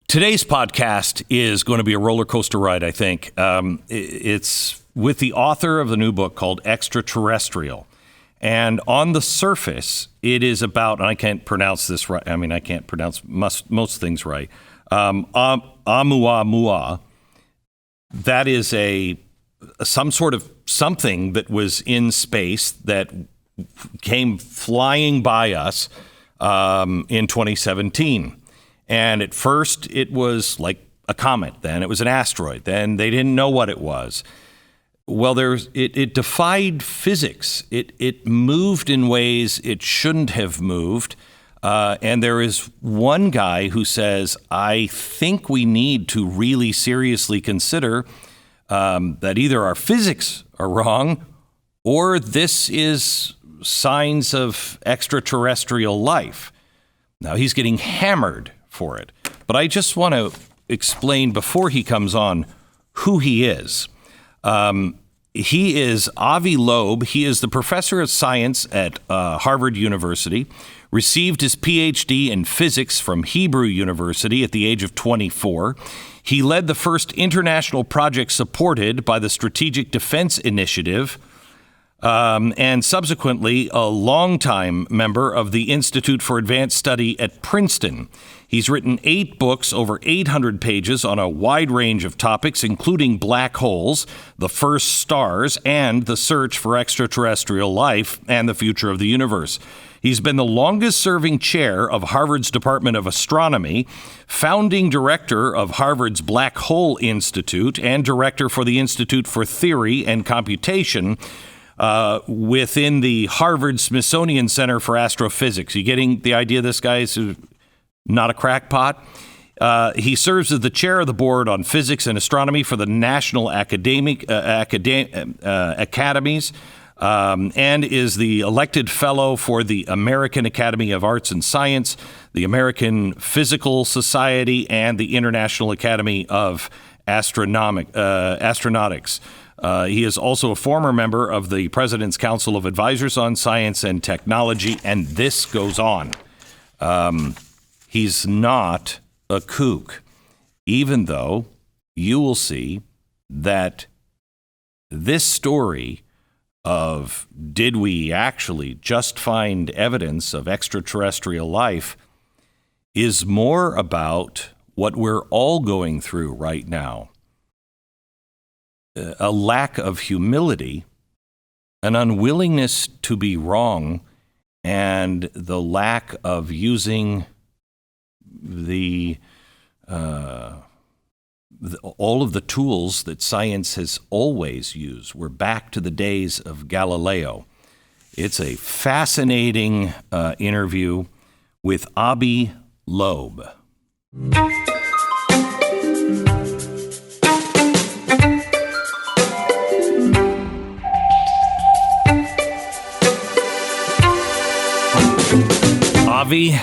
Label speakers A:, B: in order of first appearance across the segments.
A: Today's podcast is going to be a roller coaster ride, I think. It's with the author of the new book called Extraterrestrial. And on the surface, it is about, and I can't pronounce this right. I mean, I can't pronounce most things right. Oumuamua. That is some sort of something that was in space that came flying by us in 2017. And at first, it was like a comet. Then it was an asteroid. Then they didn't know what it was. Well, it defied physics. It moved in ways it shouldn't have moved. And there is one guy who says, I think we need to really seriously consider that either our physics are wrong or this is signs of extraterrestrial life. Now, he's getting hammered for it. But I just want to explain before he comes on who he is. He is Avi Loeb. He is the professor of science at Harvard University, received his PhD in physics from Hebrew University at the age of 24. He led the first international project supported by the Strategic Defense Initiative, and subsequently a longtime member of the Institute for Advanced Study at Princeton. He's written 8 books, over 800 pages on a wide range of topics, including black holes, the first stars, and the search for extraterrestrial life and the future of the universe. He's been the longest-serving chair of Harvard's Department of Astronomy, founding director of Harvard's Black Hole Institute, and director for the Institute for Theory and Computation within the Harvard Smithsonian Center for Astrophysics. You getting the idea? This guy is not a crackpot. He serves as the chair of the board on physics and astronomy for the National Academies, and is the elected fellow for the American Academy of Arts and Science, the American Physical Society, and the International Academy of Astronautics. He is also a former member of the President's Council of Advisors on Science and Technology, and this goes on. He's not a kook, even though you will see that this story of did we actually just find evidence of extraterrestrial life is more about what we're all going through right now. A lack of humility, an unwillingness to be wrong, and the lack of using all of the tools that science has always used. We're back to the days of Galileo. It's a fascinating interview with Avi Loeb. Avi,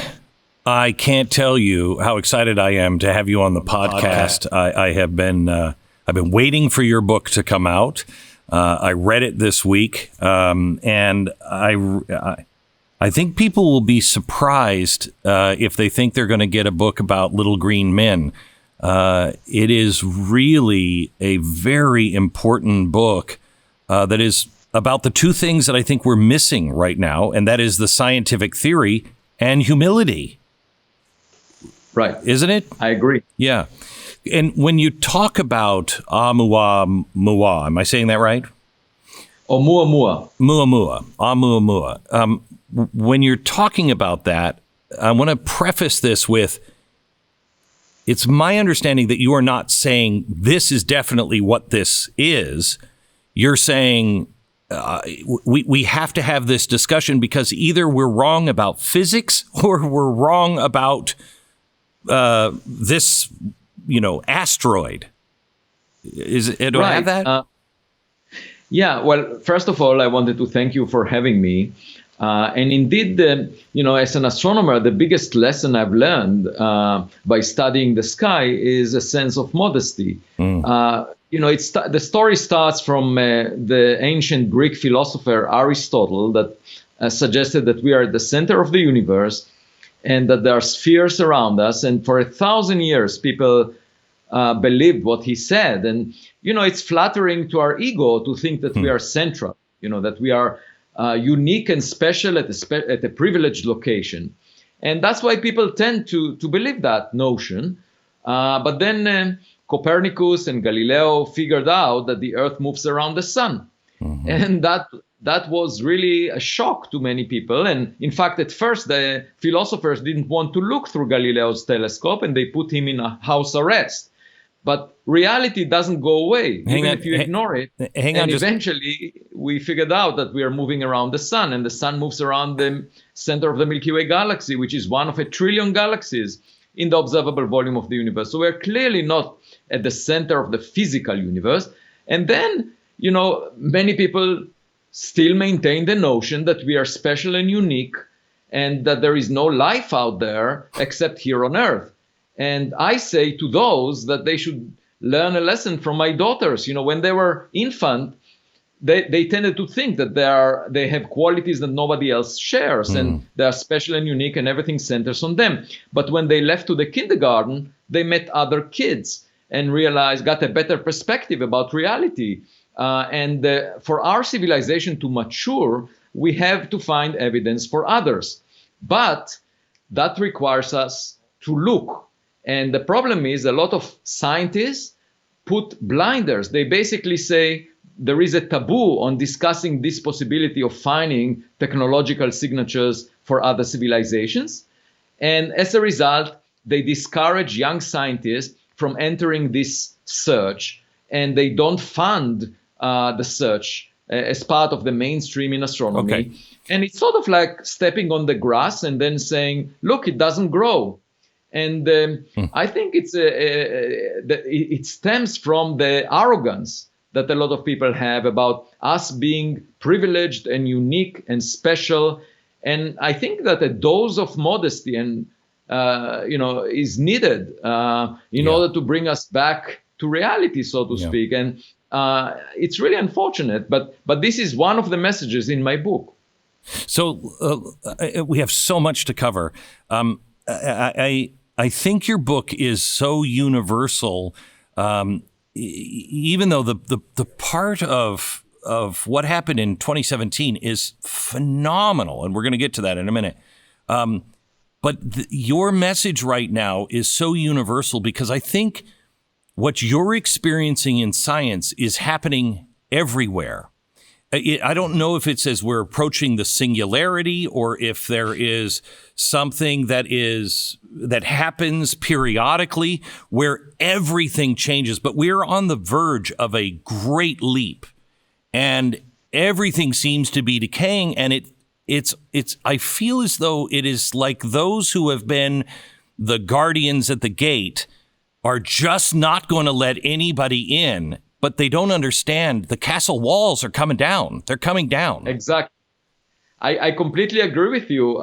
A: I can't tell you how excited I am to have you on the podcast. I've been waiting for your book to come out. I read it this week, and I think people will be surprised if they think they're going to get a book about little green men. It is really a very important book that is about the two things that I think we're missing right now, and that is the scientific theory and humility.
B: Right.
A: Isn't it?
B: I agree.
A: Yeah. And when you talk about Oumuamua, am I saying that right?
B: Oumuamua.
A: Oumuamua. When you're talking about that, I want to preface this with, it's my understanding that you are not saying this is definitely what this is. You're saying we have to have this discussion because either we're wrong about physics or we're wrong about this, asteroid. Do I have that?
B: Yeah. Well, first of all, I wanted to thank you for having me. And indeed, as an astronomer, the biggest lesson I've learned by studying the sky is a sense of modesty. The story starts from the ancient Greek philosopher Aristotle that suggested that we are at the center of the universe, and that there are spheres around us. And for 1,000 years, people believed what he said. And, it's flattering to our ego to think that we are central, that we are unique and special at a privileged location. And that's why people tend to believe that notion. But then Copernicus and Galileo figured out that the Earth moves around the sun. And that was really a shock to many people. And in fact, at first, the philosophers didn't want to look through Galileo's telescope, and they put him in a house arrest. But reality doesn't go away, even if you ignore it. And eventually, we figured out that we are moving around the sun, and the sun moves around the center of the Milky Way galaxy, which is one of 1 trillion galaxies in the observable volume of the universe. So we're clearly not at the center of the physical universe. And then, many people still maintain the notion that we are special and unique, and that there is no life out there except here on Earth. And I say to those that they should learn a lesson from my daughters. When they were infant, they tended to think that they have qualities that nobody else shares, and they are special and unique, and everything centers on them. But when they left to the kindergarten, they met other kids and got a better perspective about reality. And for our civilization to mature, we have to find evidence for others. But that requires us to look. And the problem is a lot of scientists put blinders. They basically say there is a taboo on discussing this possibility of finding technological signatures for other civilizations. And as a result, they discourage young scientists from entering this search, and they don't fund the search as part of the mainstream in astronomy.
A: Okay.
B: And it's sort of like stepping on the grass and then saying, look, it doesn't grow. And I think it stems from the arrogance that a lot of people have about us being privileged and unique and special. And I think that a dose of modesty and is needed in order to bring us back to reality, so to speak. And it's really unfortunate, but this is one of the messages in my book.
A: So we have so much to cover. I think your book is so universal, even though the part of what happened in 2017 is phenomenal, and we're going to get to that in a minute. But your message right now is so universal because I think what you're experiencing in science is happening everywhere. I don't know if it's as we're approaching the singularity or if there is something that happens periodically where everything changes, but we're on the verge of a great leap and everything seems to be decaying. And it's I feel as though it is like those who have been the guardians at the gate are just not going to let anybody in. But they don't understand the castle walls are coming down. They're coming down. Exactly.
B: I completely agree with you.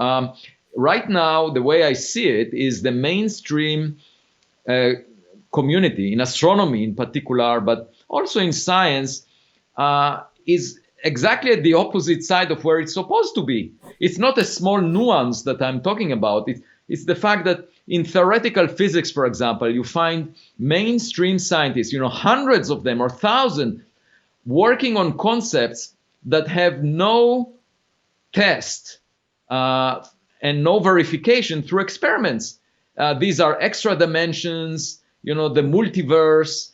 B: Right now, the way I see it is the mainstream community, in astronomy in particular, but also in science, is exactly at the opposite side of where it's supposed to be. It's not a small nuance that I'm talking about. It's the fact that in theoretical physics, for example, you find mainstream scientists, hundreds of them or thousands, working on concepts that have no test and no verification through experiments. These are extra dimensions, the multiverse,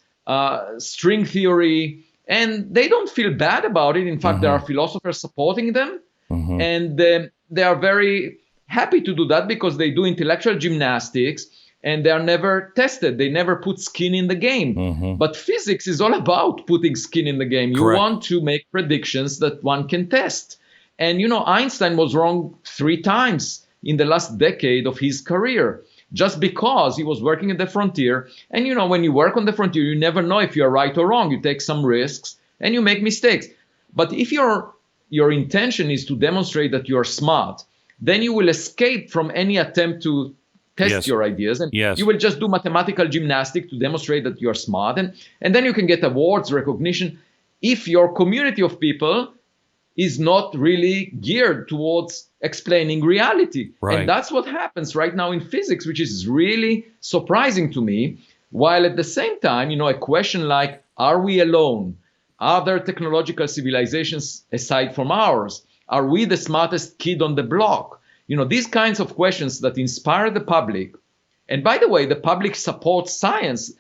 B: string theory, and they don't feel bad about it. In fact, there are philosophers supporting them, and they are very happy to do that because they do intellectual gymnastics and they are never tested. They never put skin in the game. But physics is all about putting skin in the game. You want to make predictions that one can test. And, Einstein was wrong 3 times in the last decade of his career just because he was working at the frontier. And, when you work on the frontier, you never know if you're right or wrong. You take some risks and you make mistakes. But if your intention is to demonstrate that you're smart, then you will escape from any attempt to test your ideas. And you will just do mathematical gymnastics to demonstrate that you're smart. And then you can get awards, recognition, if your community of people is not really geared towards explaining reality.
A: Right.
B: And that's what happens right now in physics, which is really surprising to me. While at the same time, a question like, are we alone? Are there technological civilizations aside from ours? Are we the smartest kid on the block? These kinds of questions that inspire the public. And by the way, the public supports science.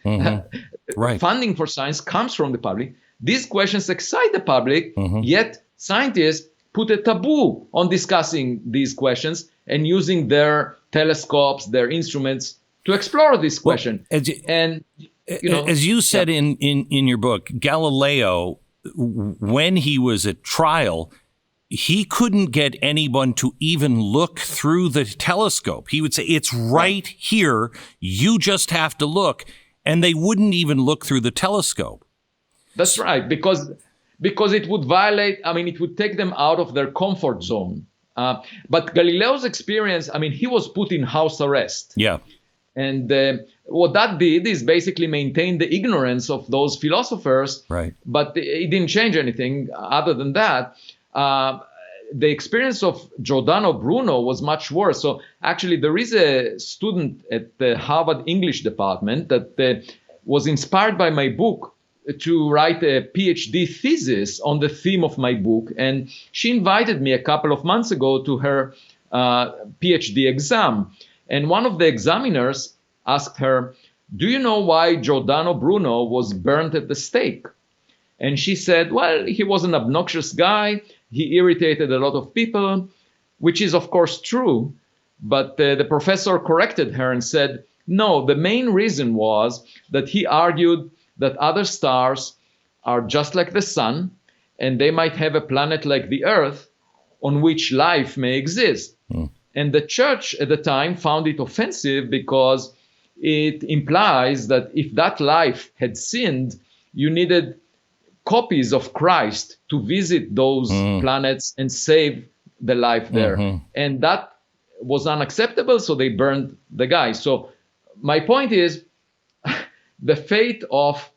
A: Right.
B: Funding for science comes from the public. These questions excite the public, yet scientists put a taboo on discussing these questions and using their telescopes, their instruments to explore this question.
A: As you said in your book, Galileo, when he was at trial, he couldn't get anyone to even look through the telescope. He would say, it's right here. You just have to look. And they wouldn't even look through the telescope.
B: That's right, because it would violate, it would take them out of their comfort zone. But Galileo's experience, he was put in house arrest.
A: Yeah.
B: And what that did is basically maintain the ignorance of those philosophers.
A: Right.
B: But it didn't change anything other than that. The experience of Giordano Bruno was much worse. So actually, there is a student at the Harvard English department that was inspired by my book to write a PhD thesis on the theme of my book. And she invited me a couple of months ago to her PhD exam. And one of the examiners asked her, do you know why Giordano Bruno was burnt at the stake? And she said, well, he was an obnoxious guy. He irritated a lot of people, which is, of course, true. But the professor corrected her and said, no, the main reason was that he argued that other stars are just like the sun, and they might have a planet like the Earth on which life may exist. And the church at the time found it offensive because it implies that if that life had sinned, you needed copies of Christ to visit those planets and save the life there. And that was unacceptable, so they burned the guy. So my point is, the fate of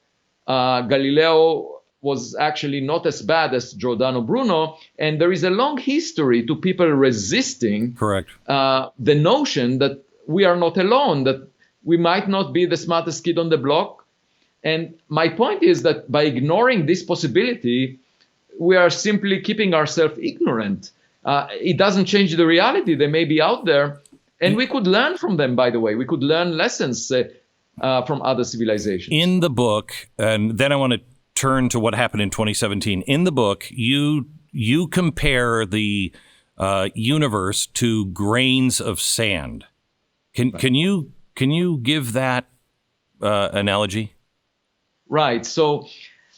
B: Galileo was actually not as bad as Giordano Bruno, and there is a long history to people resisting the notion that we are not alone, that we might not be the smartest kid on the block. And my point is that by ignoring this possibility, we are simply keeping ourselves ignorant. It doesn't change the reality. They may be out there, and we could learn from them, by the way. We could learn lessons from other civilizations.
A: In the book, and then I want to turn to what happened in 2017. In the book, you compare the universe to grains of sand. Can you give that analogy?
B: Right. So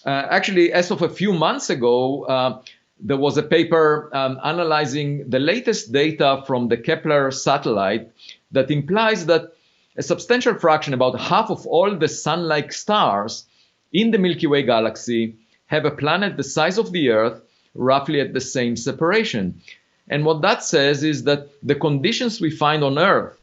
B: actually, as of a few months ago, there was a paper analyzing the latest data from the Kepler satellite that implies that a substantial fraction, about half of all the sun-like stars in the Milky Way galaxy, have a planet the size of the Earth, roughly at the same separation. And what that says is that the conditions we find on Earth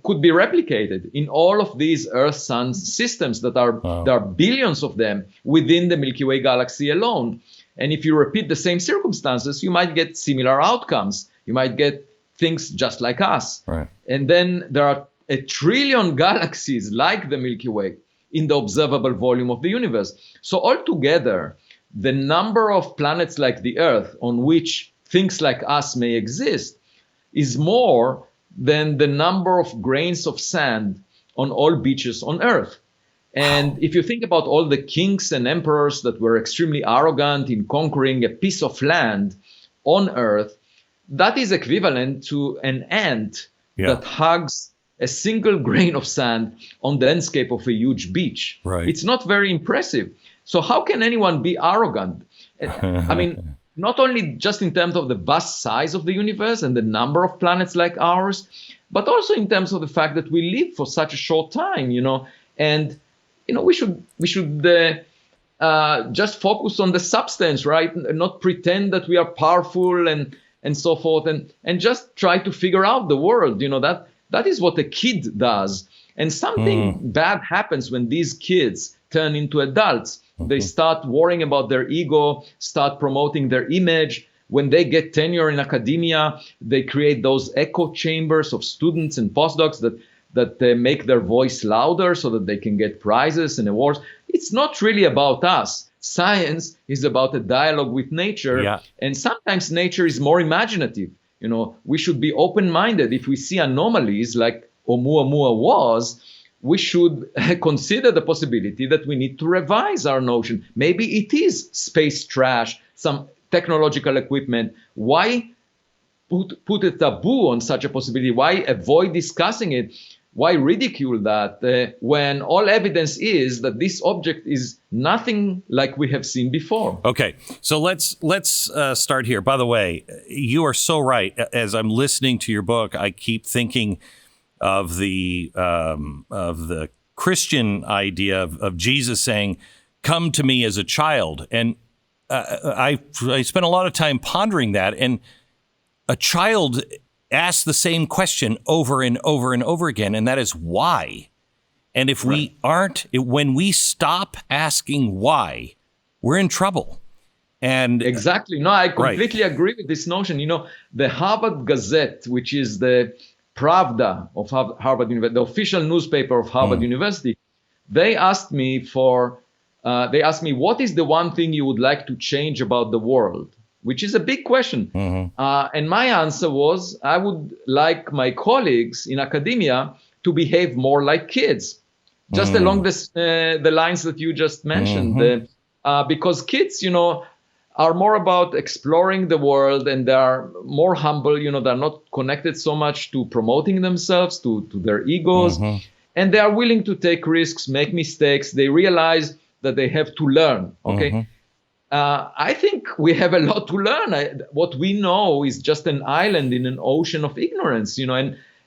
B: could be replicated in all of these Earth-Sun systems that are, there are billions of them within the Milky Way galaxy alone. And if you repeat the same circumstances, you might get similar outcomes. You might get things just like us.
A: Right.
B: And then there are 1 trillion galaxies like the Milky Way in the observable volume of the universe. So altogether, the number of planets like the Earth on which things like us may exist is more than the number of grains of sand on all beaches on Earth. And if you think about all the kings and emperors that were extremely arrogant in conquering a piece of land on Earth, that is equivalent to an ant that hugs a single grain of sand on the landscape of a huge beach.
A: Right.
B: It's not very impressive. So how can anyone be arrogant? I mean, not only just in terms of the vast size of the universe and the number of planets like ours, but also in terms of the fact that we live for such a short time, and we should just focus on the substance, right? Not pretend that we are powerful and so forth, and just try to figure out the world. That is what a kid does. And something bad happens when these kids turn into adults. They start worrying about their ego, start promoting their image, when they get tenure in academia, they create those echo chambers of students and postdocs that make their voice louder so that they can get prizes and awards. It's not really about us. Science is about a dialogue with nature, and sometimes nature is more imaginative. We should be open-minded. If we see anomalies like Oumuamua was, we should consider the possibility that we need to revise our notion. Maybe it is space trash, some technological equipment. Why put a taboo on such a possibility? Why avoid discussing it? Why ridicule that when all evidence is that this object is nothing like we have seen before?
A: Okay, so let's start here. By the way, you are so right. As I'm listening to your book, I keep thinking of the Christian idea of Jesus saying, "Come to me as a child," and I spent a lot of time pondering that. And a child asks the same question over and over and over again, and that is why. And if we aren't, when we stop asking why, we're in trouble. And
B: exactly. No, I completely agree with this notion. The Harvard Gazette, which is the Pravda of Harvard University, the official newspaper of Harvard University, they asked me what is the one thing you would like to change about the world? Which is a big question. And my answer was, I would like my colleagues in academia to behave more like kids, just along the lines that you just mentioned. Because kids, are more about exploring the world, and they are more humble. They're not connected so much to promoting themselves, to their egos. And they are willing to take risks, make mistakes. They realize that they have to learn, okay? I think we have a lot to learn. What we know is just an island in an ocean of ignorance,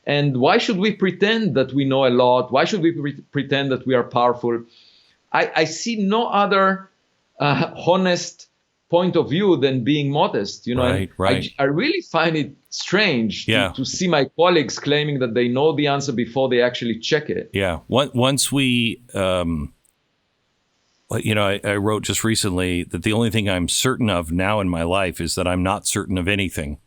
B: and why should we pretend that we know a lot? Why should we pretend that we are powerful? I see no other honest point of view than being modest,
A: Right.
B: I really find it strange to see my colleagues claiming that they know the answer before they actually check it.
A: Yeah. Once we... I wrote just recently that the only thing I'm certain of now in my life is that I'm not certain of anything.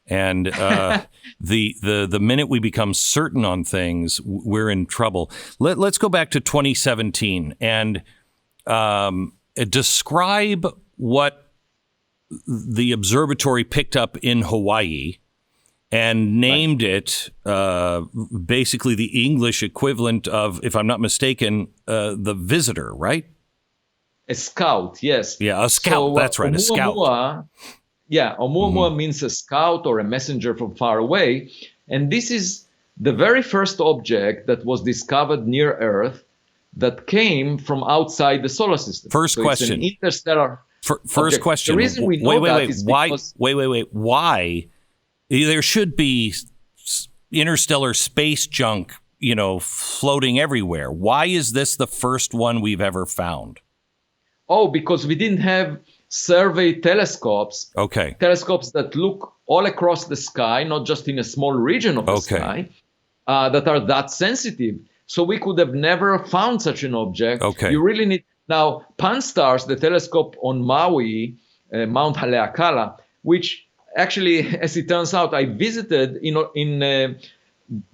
A: And the minute we become certain on things, we're in trouble. Let's go back to 2017 and describe what the observatory picked up in Hawaii and named it basically the English equivalent of, if I'm not mistaken, the Visitor, right?
B: A scout, yes.
A: Yeah, a scout. So, that's right, a scout.
B: Oumuamua means a scout or a messenger from far away. And this is the very first object that was discovered near Earth that came from outside the solar system.
A: First question.
B: It's an interstellar
A: First question.
B: The reason we know that is because...
A: Why? There should be interstellar space junk, floating everywhere. Why is this the first one we've ever found?
B: Oh, because we didn't have survey telescopes.
A: Okay.
B: Telescopes that look all across the sky, not just in a small region of the sky, that are that sensitive. So we could have never found such an object.
A: Okay.
B: You really need... Now, Pan-STARRS, the telescope on Maui, Mount Haleakala, which actually, as it turns out, I visited in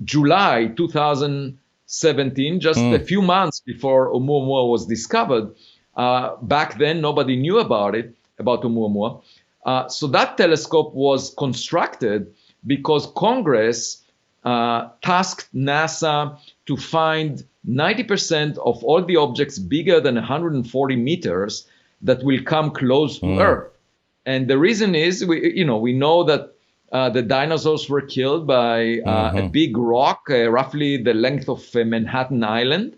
B: July 2017, just a few months before Oumuamua was discovered. Back then, nobody knew about Oumuamua. So that telescope was constructed because Congress tasked NASA to find 90% of all the objects bigger than 140 meters that will come close to Earth. And the reason is, we know that the dinosaurs were killed by a big rock, roughly the length of Manhattan Island.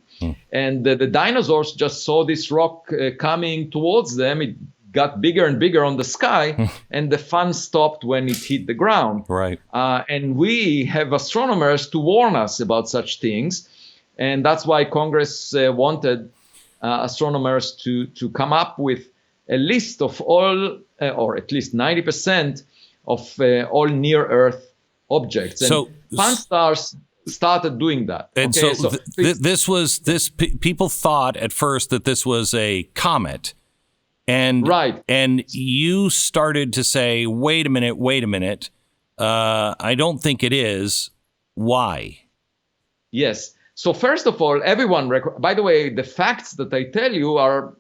B: And the dinosaurs just saw this rock coming towards them. It got bigger and bigger on the sky, and the fun stopped when it hit the ground.
A: Right.
B: And we have astronomers to warn us about such things. And that's why Congress wanted astronomers to come up with a list of all, or at least 90% of all near-Earth objects. And Pan-STARRS started doing that.
A: And people thought at first that this was a comet, And
B: Right.
A: And you started to say, wait a minute. I don't think it is. Why?
B: Yes. So first of all, everyone, by the way, the facts that I tell you are,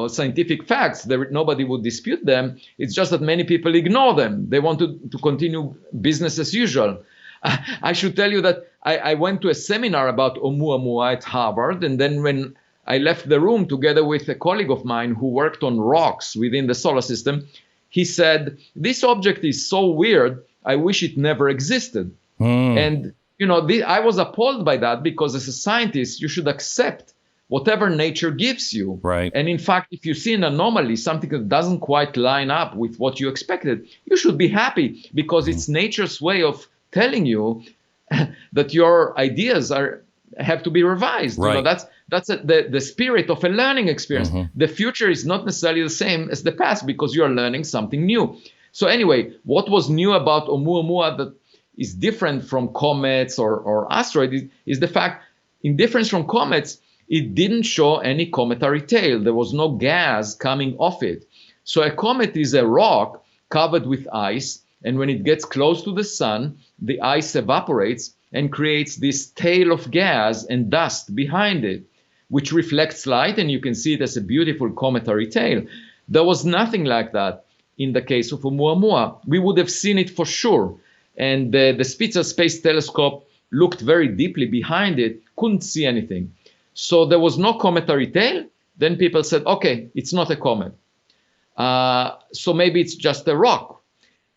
B: scientific facts. Nobody would dispute them. It's just that many people ignore them. They want to continue business as usual. I should tell you that I went to a seminar about Oumuamua at Harvard, and then when I left the room together with a colleague of mine who worked on rocks within the solar system, he said, "This object is so weird, I wish it never existed." And I was appalled by that, because as a scientist, you should accept whatever nature gives you.
A: Right.
B: And in fact, if you see an anomaly, something that doesn't quite line up with what you expected, you should be happy, because it's nature's way of telling you that your ideas have to be revised.
A: Right.
B: That's the spirit of a learning experience. The future is not necessarily the same as the past, because you are learning something new. So anyway, what was new about Oumuamua that is different from comets or asteroids is the fact, in difference from comets, it didn't show any cometary tail. There was no gas coming off it. So a comet is a rock covered with ice, and when it gets close to the sun, the ice evaporates and creates this tail of gas and dust behind it, which reflects light, and you can see it as a beautiful cometary tail. There was nothing like that in the case of Oumuamua. We would have seen it for sure. And the Spitzer Space Telescope looked very deeply behind it, couldn't see anything. So there was no cometary tail. Then people said, okay, it's not a comet. So maybe it's just a rock.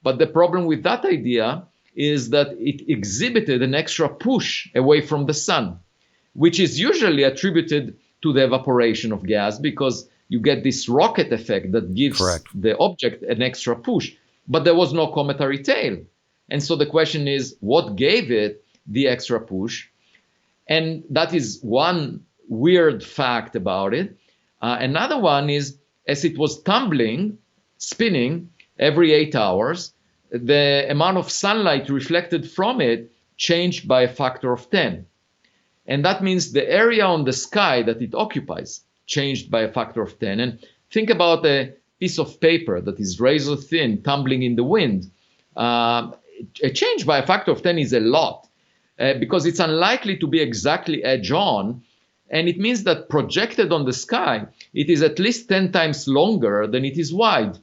B: But the problem with that idea is that it exhibited an extra push away from the sun, which is usually attributed to the evaporation of gas, because you get this rocket effect that gives the object an extra push. But there was no cometary tail. And so the question is, what gave it the extra push? And that is one weird fact about it. Another one is, as it was spinning every 8 hours, the amount of sunlight reflected from it changed by a factor of 10. And that means the area on the sky that it occupies changed by a factor of 10. And think about a piece of paper that is razor thin tumbling in the wind. A change by a factor of 10 is a lot, because it's unlikely to be exactly edge on. And it means that projected on the sky, it is at least 10 times longer than it is wide.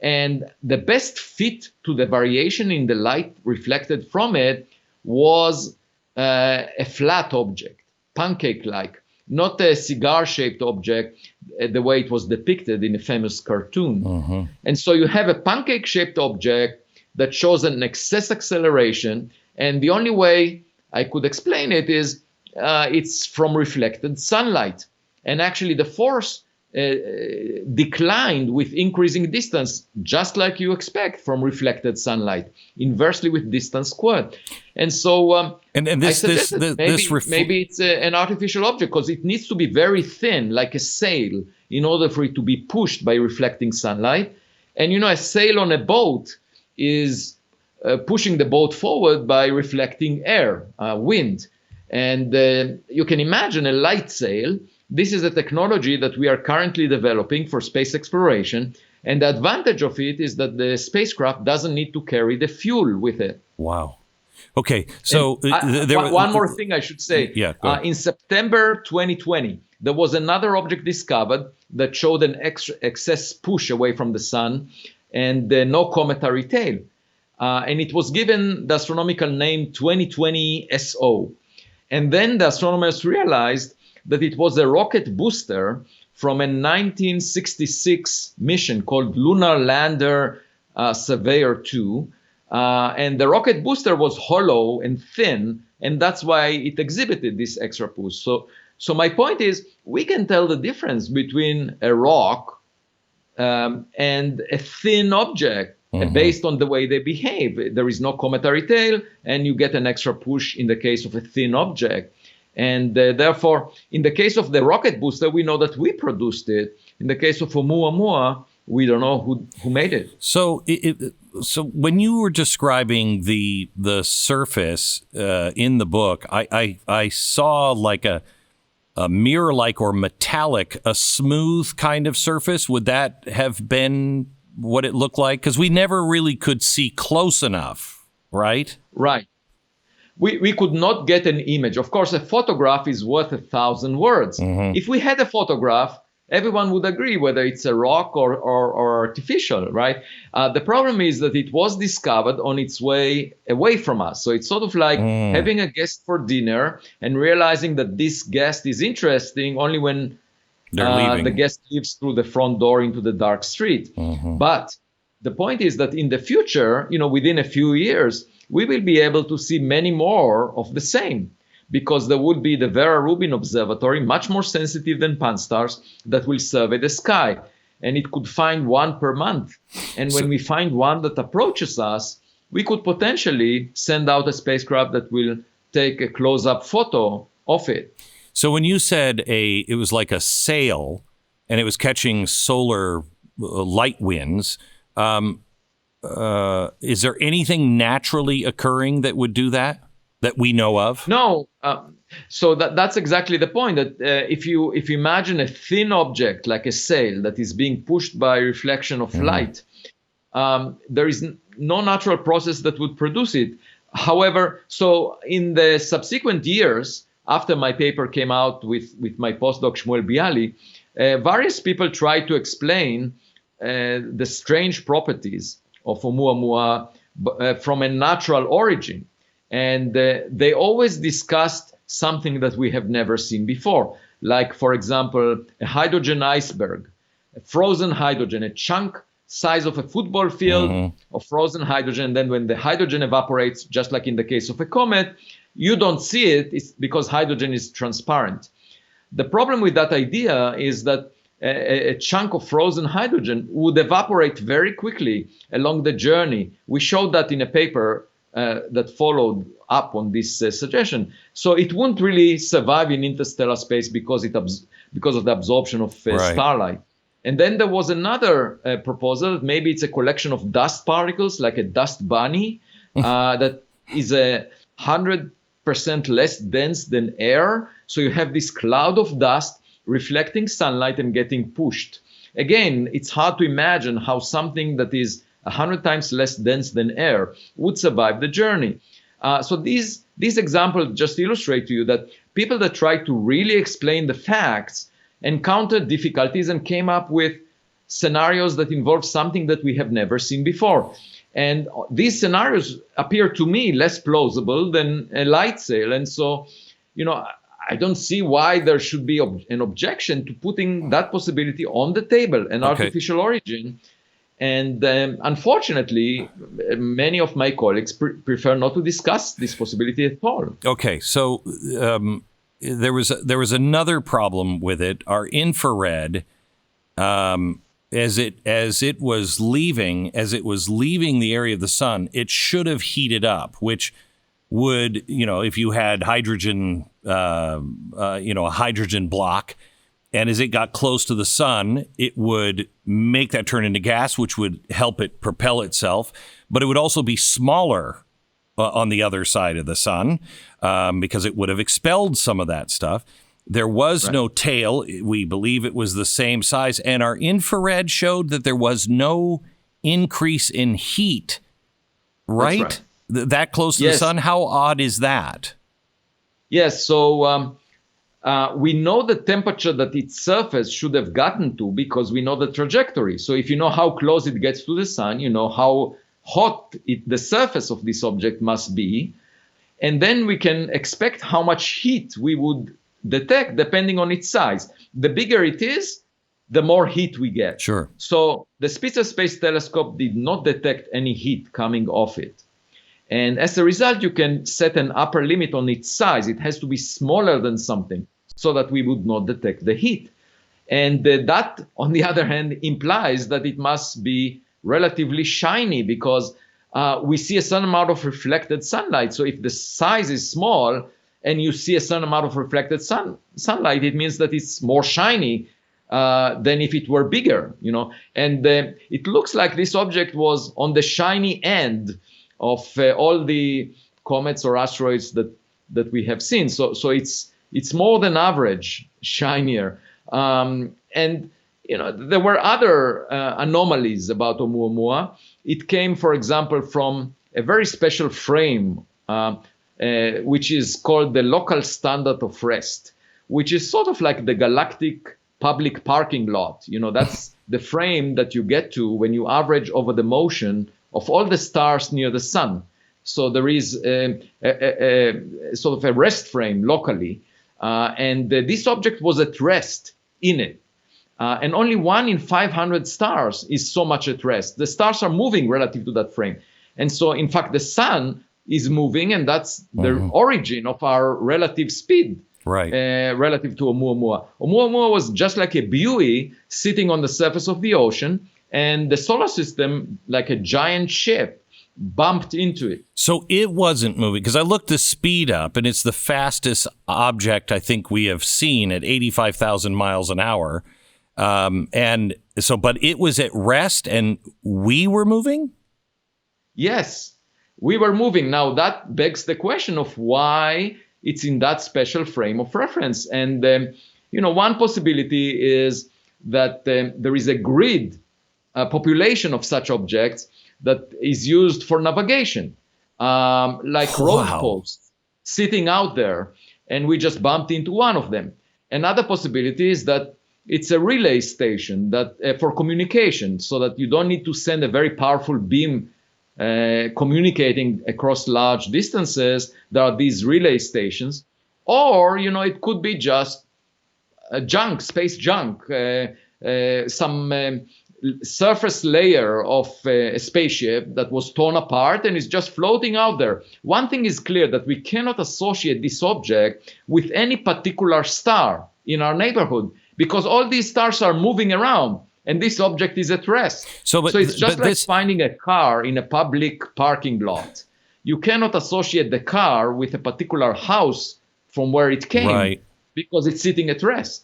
B: And the best fit to the variation in the light reflected from it was a flat object, pancake-like, not a cigar-shaped object, the way it was depicted in a famous cartoon. And so you have a pancake-shaped object that shows an excess acceleration. And the only way I could explain it is it's from reflected sunlight. And actually the force declined with increasing distance, just like you expect from reflected sunlight, inversely with distance squared. And so maybe it's an artificial object, because it needs to be very thin, like a sail, in order for it to be pushed by reflecting sunlight. And a sail on a boat is pushing the boat forward by reflecting air, wind. And you can imagine a light sail. This is a technology that we are currently developing for space exploration. And the advantage of it is that the spacecraft doesn't need to carry the fuel with it.
A: Wow. Okay. So
B: one more thing I should say.
A: Yeah,
B: in September 2020, there was another object discovered that showed an excess push away from the sun and no cometary tail. And it was given the astronomical name 2020 SO. And then the astronomers realized that it was a rocket booster from a 1966 mission called Lunar Lander Surveyor 2. And the rocket booster was hollow and thin, and that's why it exhibited this extra push. So my point is, we can tell the difference between a rock and a thin object based on the way they behave. There is no cometary tail, and you get an extra push in the case of a thin object. And therefore, in the case of the rocket booster, we know that we produced it. In the case of Oumuamua, we don't know who made it.
A: So, so when you were describing the surface in the book, I saw like a mirror-like or metallic, a smooth kind of surface? Would that have been what it looked like? Because we never really could see close enough, right?
B: Right. We could not get an image. Of course, a photograph is worth 1,000 words. If we had a photograph, everyone would agree whether it's a rock or artificial, right? The problem is that it was discovered on its way away from us. So it's sort of like having a guest for dinner and realizing that this guest is interesting only when the guest leaves through the front door into the dark street. But the point is that in the future, within a few years, we will be able to see many more of the same, because there would be the Vera Rubin Observatory, much more sensitive than Pan-STARRS, that will survey the sky. And it could find one per month. And when we find one that approaches us, we could potentially send out a spacecraft that will take a close-up photo of it.
A: So when you said it was like a sail and it was catching solar light winds, is there anything naturally occurring that would do that we know of?
B: No. So that's exactly the point. That if you imagine a thin object like a sail that is being pushed by reflection of light, there is no natural process that would produce it. However, so in the subsequent years, after my paper came out with my postdoc Shmuel Bialy, various people tried to explain the strange properties of Oumuamua from a natural origin. And they always discussed something that we have never seen before. Like, for example, a hydrogen iceberg, a frozen hydrogen, a chunk size of a football field of frozen hydrogen. And then when the hydrogen evaporates, just like in the case of a comet, you don't see it. It's because hydrogen is transparent. The problem with that idea is that a chunk of frozen hydrogen would evaporate very quickly along the journey. We showed that in a paper that followed up on this suggestion. So it won't really survive in interstellar space because of the absorption of starlight. And then there was another proposal. Maybe it's a collection of dust particles, like a dust bunny, that is 100% less dense than air. So you have this cloud of dust reflecting sunlight and getting pushed. Again, it's hard to imagine how something that is 100 times less dense than air would survive the journey. So these examples just illustrate to you that people that try to really explain the facts encountered difficulties and came up with scenarios that involve something that we have never seen before. And these scenarios appear to me less plausible than a light sail. And so, I don't see why there should be an objection to putting that possibility on the table, an artificial origin. And unfortunately, many of my colleagues prefer not to discuss this possibility at all.
A: Okay, so there was another problem with it. Our infrared, as it was leaving the area of the sun, it should have heated up, which would, if you had hydrogen, a hydrogen block, and as it got close to the sun, it would make that turn into gas, which would help it propel itself. But it would also be smaller on the other side of the sun because it would have expelled some of that stuff. There was no tail. We believe it was the same size. And our infrared showed that there was no increase in heat, right?
B: That's right.
A: That close to the sun? How odd is that?
B: Yes, so we know the temperature that its surface should have gotten to because we know the trajectory. So if you know how close it gets to the sun, you know how hot the surface of this object must be. And then we can expect how much heat we would detect depending on its size. The bigger it is, the more heat we get.
A: Sure.
B: So the Spitzer Space Telescope did not detect any heat coming off it. And as a result, you can set an upper limit on its size. It has to be smaller than something so that we would not detect the heat. And that, on the other hand, implies that it must be relatively shiny because we see a certain amount of reflected sunlight. So if the size is small and you see a certain amount of reflected sunlight, it means that it's more shiny than if it were bigger, And it looks like this object was on the shiny end of all the comets or asteroids that we have seen. So it's It's more than average shinier. And there were other anomalies about Oumuamua. It came, for example, from a very special frame, which is called the local standard of rest, which is sort of like the galactic public parking lot. That's the frame that you get to when you average over the motion of all the stars near the sun. So there is a sort of a rest frame locally. And this object was at rest in it. And only 1 in 500 stars is so much at rest. The stars are moving relative to that frame. And so, in fact, the sun is moving, and that's the origin of our relative speed.
A: Right.
B: Relative to Oumuamua. Oumuamua was just like a buoy sitting on the surface of the ocean, and the solar system, like a giant ship, bumped into it.
A: So it wasn't moving, because I looked the speed up, and it's the fastest object I think we have seen at 85,000 miles an hour. And so, but it was at rest, and we were moving?
B: Yes, we were moving. Now, that begs the question of why it's in that special frame of reference. And, one possibility is that there is a grid, a population of such objects that is used for navigation, like road posts sitting out there, and we just bumped into one of them. Another possibility is that it's a relay station that for communication, so that you don't need to send a very powerful beam communicating across large distances. There are these relay stations. Or, it could be just junk, space junk, some surface layer of a spaceship that was torn apart and is just floating out there. One thing is clear, that we cannot associate this object with any particular star in our neighborhood, because all these stars are moving around and this object is at rest. So it's just like finding a car in a public parking lot. You cannot associate the car with a particular house from where it came, because it's sitting at rest.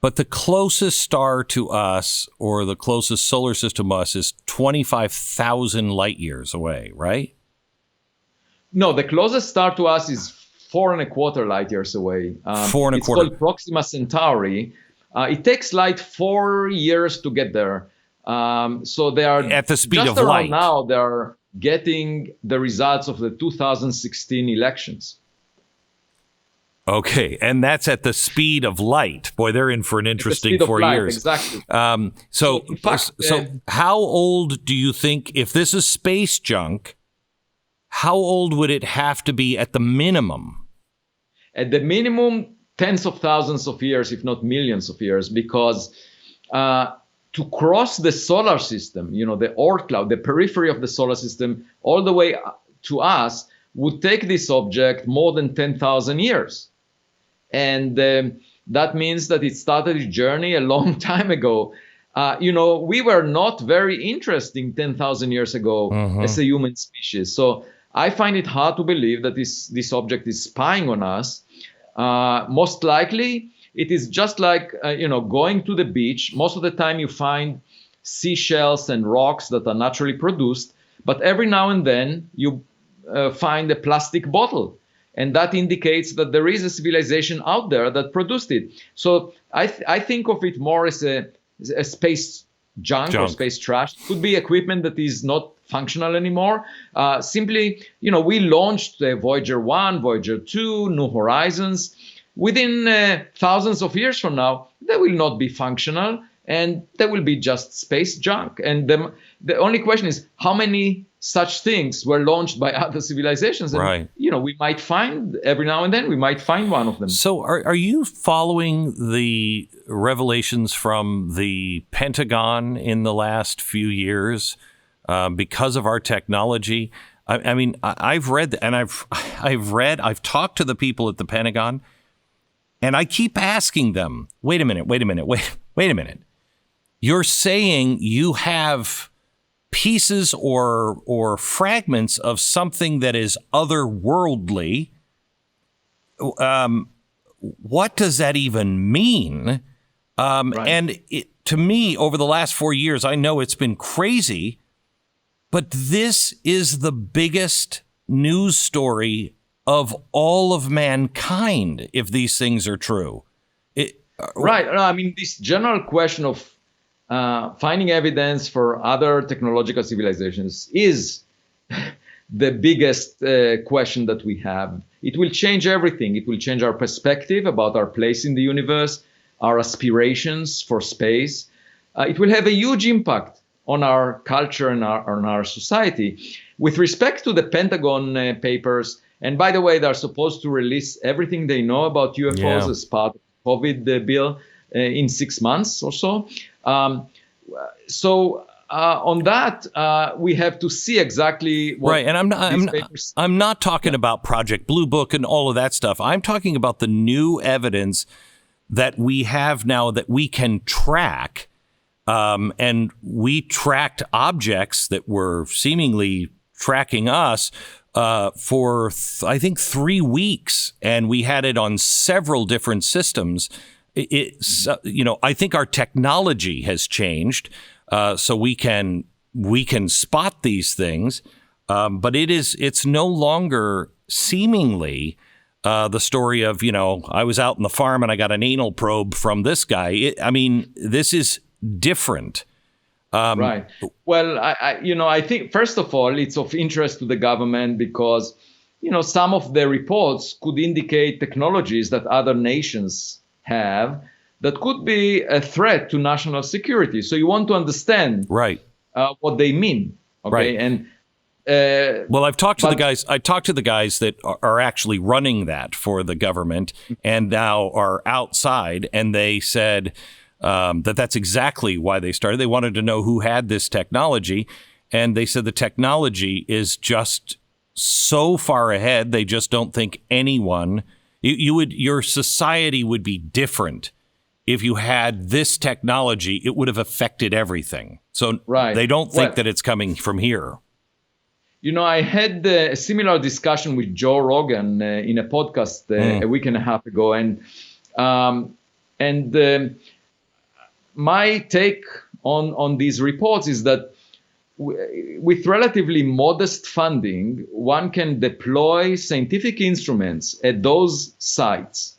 A: But the closest star to us, or the closest solar system to us, is 25,000 light years away, right?
B: No, the closest star to us is 4.25 light years away.
A: 4.25.
B: It's called Proxima Centauri. It takes light 4 years to get there. So they are
A: at the speed
B: just
A: of
B: around
A: light.
B: Now they are getting the results of the 2016 elections.
A: Okay, and that's at the speed of light. Boy, they're in for an interesting 4 years.
B: Exactly.
A: So how old do you think, if this is space junk, how old would it have to be at the minimum?
B: At the minimum, tens of thousands of years, if not millions of years, because to cross the solar system, the Oort cloud, the periphery of the solar system, all the way to us, would take this object more than 10,000 years. And that means that it started its journey a long time ago. We were not very interesting 10,000 years ago as a human species. So I find it hard to believe that this object is spying on us. Most likely, it is just like, going to the beach. Most of the time you find seashells and rocks that are naturally produced. But every now and then you find a plastic bottle. And that indicates that there is a civilization out there that produced it. So I think of it more as a space junk or space trash. It could be equipment that is not functional anymore. Simply, we launched Voyager 1, Voyager 2, New Horizons. Within thousands of years from now, they will not be functional, and they will be just space junk. And the only question is, how many such things were launched by other civilizations? And, we might find, every now and then, we might find one of them.
A: So are you following the revelations from the Pentagon in the last few years because of our technology? I mean, I've read, and I've talked to the people at the Pentagon, and I keep asking them, wait a minute. You're saying you have pieces or fragments of something that is otherworldly. What does that even mean? And to me, over the last 4 years, I know it's been crazy, but this is the biggest news story of all of mankind if these things are true.
B: Right. No, I mean, this general question of finding evidence for other technological civilizations is the biggest question that we have. It will change everything. It will change our perspective about our place in the universe, our aspirations for space. It will have a huge impact on our culture and on our society. With respect to the Pentagon Papers, and by the way, they're supposed to release everything they know about UFOs as part of the COVID bill in 6 months or so. On that, we have to see exactly what
A: right. And I'm not talking about Project Blue Book and all of that stuff. I'm talking about the new evidence that we have now that we can track. And we tracked objects that were seemingly tracking us for, I think, 3 weeks. And we had it on several different systems. I think our technology has changed. So we can spot these things, but it's no longer seemingly the story of, I was out in the farm and I got an anal probe from this guy. This is different.
B: Right. Well, I think, first of all, it's of interest to the government because, some of the reports could indicate technologies that other nations have that could be a threat to national security. So you want to understand what they mean. Okay.
A: Right.
B: And
A: well, I've talked to the guys. I talked to the guys that are actually running that for the government and now are outside. And they said that's exactly why they started. They wanted to know who had this technology. And they said the technology is just so far ahead. They just don't think anyone, your society would be different. If you had this technology, it would have affected everything. So they don't think that it's coming from here.
B: I had a similar discussion with Joe Rogan in a podcast a week and a half ago. And my take on these reports is that with relatively modest funding, one can deploy scientific instruments at those sites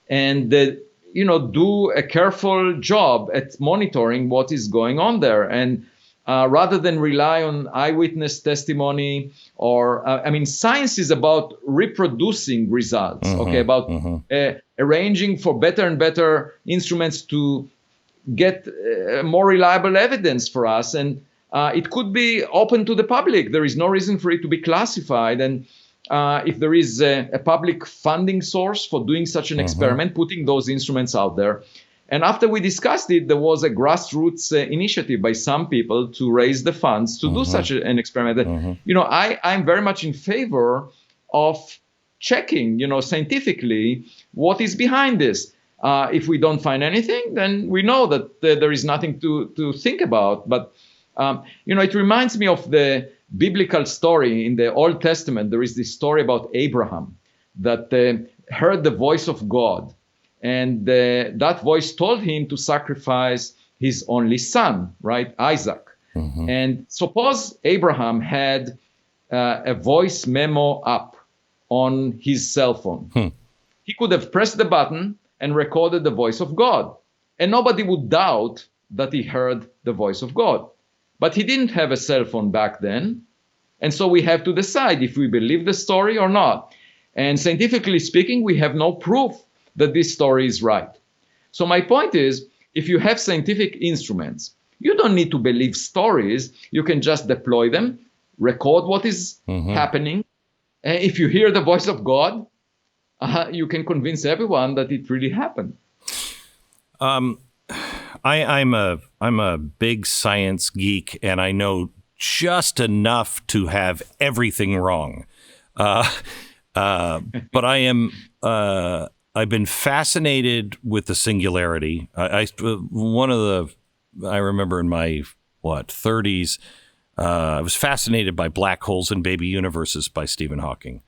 B: and do a careful job at monitoring what is going on there. And rather than rely on eyewitness testimony or, science is about reproducing results, about arranging for better and better instruments to get more reliable evidence for us. And it could be open to the public. There is no reason for it to be classified. And if there is a public funding source for doing such an experiment, putting those instruments out there. And after we discussed it, there was a grassroots initiative by some people to raise the funds to do such an experiment. I'm very much in favor of checking, scientifically what is behind this. If we don't find anything, then we know that there is nothing to think about. But, it reminds me of the biblical story in the Old Testament. There is this story about Abraham that heard the voice of God. And that voice told him to sacrifice his only son, right, Isaac. And suppose Abraham had a voice memo up on his cell phone. He could have pressed the button and recorded the voice of God. And nobody would doubt that he heard the voice of God. But he didn't have a cell phone back then. And so we have to decide if we believe the story or not. And scientifically speaking, we have no proof that this story is right. So my point is, if you have scientific instruments, you don't need to believe stories. You can just deploy them, record what is happening. And if you hear the voice of God, you can convince everyone that it really happened.
A: I'm a big science geek, and I know just enough to have everything wrong. But I've been fascinated with the singularity. I remember in my 30s, I was fascinated by black holes and baby universes by Stephen Hawking,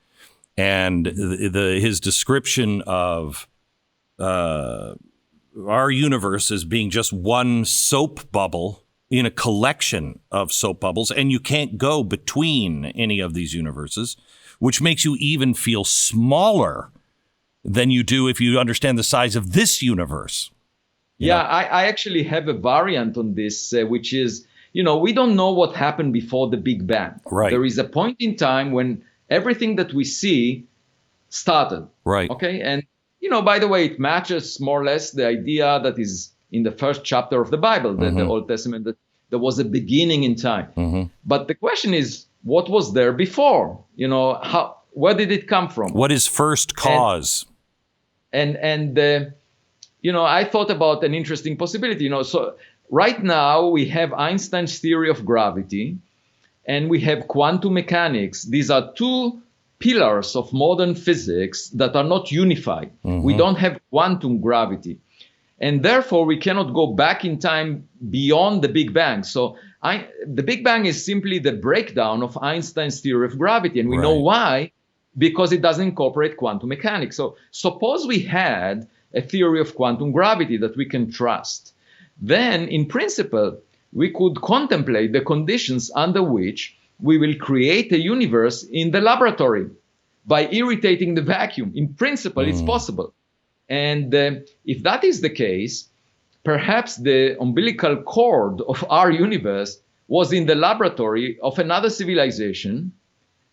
A: and his description of our universe as being just one soap bubble in a collection of soap bubbles, and you can't go between any of these universes, which makes you even feel smaller than you do if you understand the size of this universe.
B: I actually have a variant on this, which is, we don't know what happened before the Big Bang.
A: Right.
B: There is a point in time when everything that we see started.
A: Right.
B: Okay. And, by the way, it matches more or less the idea that is in the first chapter of the Bible, the Old Testament, that there was a beginning in time. But the question is, what was there before? Where did it come from?
A: What is first cause?
B: And I thought about an interesting possibility. So right now we have Einstein's theory of gravity, and we have quantum mechanics. These are two pillars of modern physics that are not unified. We don't have quantum gravity. And therefore, we cannot go back in time beyond the Big Bang. So the Big Bang is simply the breakdown of Einstein's theory of gravity. And we know why, because it doesn't incorporate quantum mechanics. So suppose we had a theory of quantum gravity that we can trust. Then, in principle, we could contemplate the conditions under which we will create a universe in the laboratory by irritating the vacuum. In principle, it's possible. And if that is the case, perhaps the umbilical cord of our universe was in the laboratory of another civilization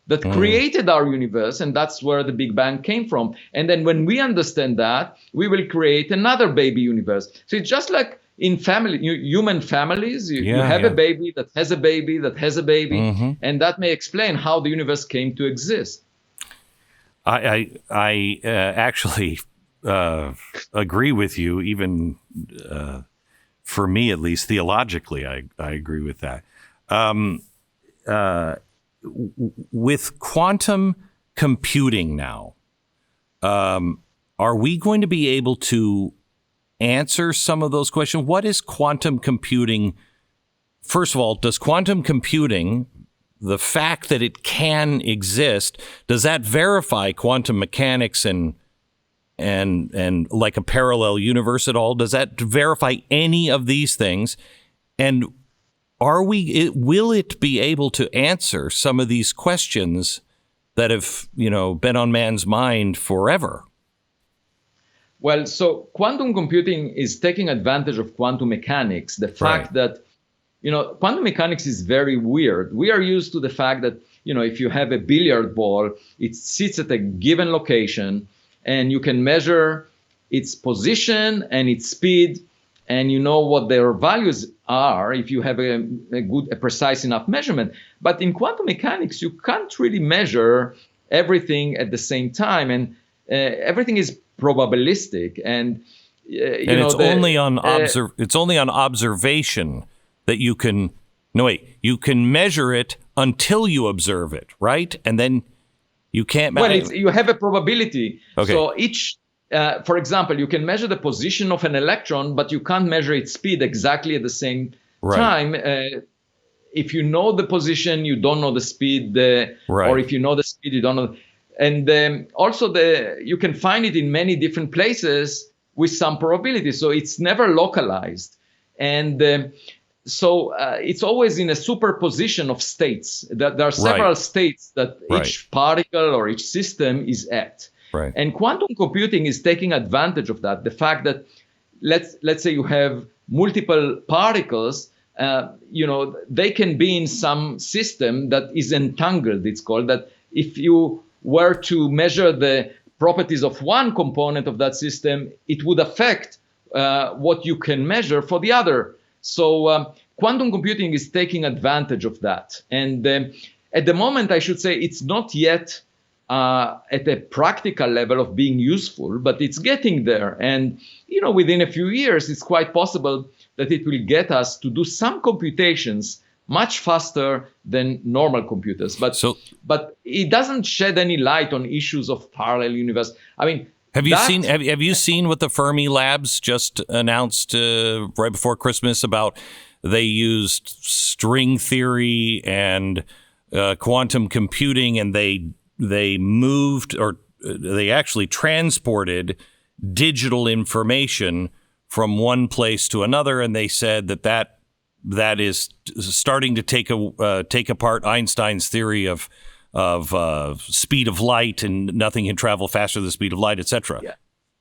B: that created our universe, and that's where the Big Bang came from. And then when we understand that, we will create another baby universe. So it's just like in human families, you have a baby that has a baby that has a baby, and that may explain how the universe came to exist.
A: I actually agree with you, even for me at least, theologically, I agree with that. With quantum computing now, are we going to be able to answer some of those questions? What is quantum computing? First of all, does quantum computing, the fact that it can exist, does that verify quantum mechanics and like a parallel universe at all? Does that verify any of these things? And will it be able to answer some of these questions that have, been on man's mind forever?
B: Well, so quantum computing is taking advantage of quantum mechanics. The fact that, quantum mechanics is very weird. We are used to the fact that, if you have a billiard ball, it sits at a given location and you can measure its position and its speed, and you know what their values are if you have a precise enough measurement. But in quantum mechanics, you can't really measure everything at the same time, and everything is probabilistic, and
A: it's only on observation that you can. No, wait, you can measure it until you observe it, right? And then you can't.
B: Well, you have a probability.
A: Okay.
B: So each, for example, you can measure the position of an electron, but you can't measure its speed exactly at the same time. If you know the position, you don't know the speed, or if you know the speed, you don't know. And also, you can find it in many different places with some probability. So it's never localized. And so it's always in a superposition of states. There are several states that each particle or each system is at.
A: Right.
B: And quantum computing is taking advantage of that. The fact that, let's say you have multiple particles, they can be in some system that is entangled, it's called, that if you were to measure the properties of one component of that system, it would affect what you can measure for the other. So quantum computing is taking advantage of that. And at the moment, I should say, it's not yet at a practical level of being useful, but it's getting there. And, within a few years, it's quite possible that it will get us to do some computations much faster than normal computers. But it doesn't shed any light on issues of parallel universe. I mean,
A: have you seen what the Fermi Labs just announced right before Christmas about? They used string theory and quantum computing, and they moved, or they actually transported digital information from one place to another, and they said that is starting to take apart Einstein's theory of speed of light, and nothing can travel faster than the speed of light, etc.
B: Yeah.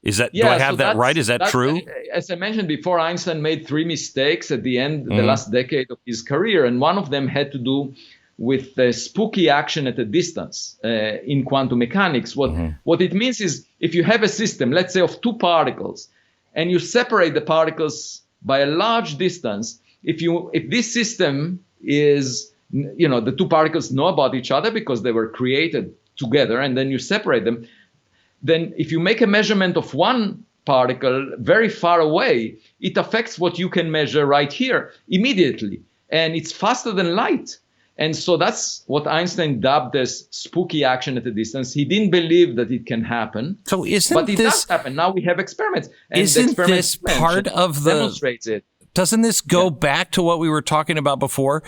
A: Is that, do I have that right? Is that true?
B: As I mentioned before, Einstein made 3 mistakes at the end, the last decade of his career, and one of them had to do with spooky action at a distance in quantum mechanics. What it means is, if you have a system, let's say of 2 particles, and you separate the particles by a large distance, if this system is, the 2 particles know about each other because they were created together, and then you separate them, then if you make a measurement of one particle very far away, it affects what you can measure right here immediately. And it's faster than light. And so that's what Einstein dubbed as spooky action at a distance. He didn't believe that it can happen.
A: So
B: but it does happen. Now we have experiments. And
A: isn't this part of the...
B: demonstrates it.
A: Doesn't this go back to what we were talking about before?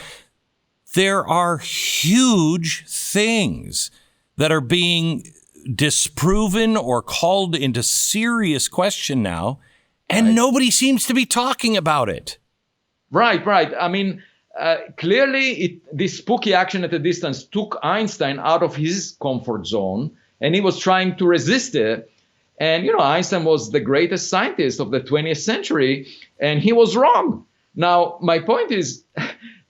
A: There are huge things that are being disproven or called into serious question now, and nobody seems to be talking about it. Right.
B: I mean, clearly this spooky action at a distance took Einstein out of his comfort zone, and he was trying to resist it. And, Einstein was the greatest scientist of the 20th century, and he was wrong. Now, my point is,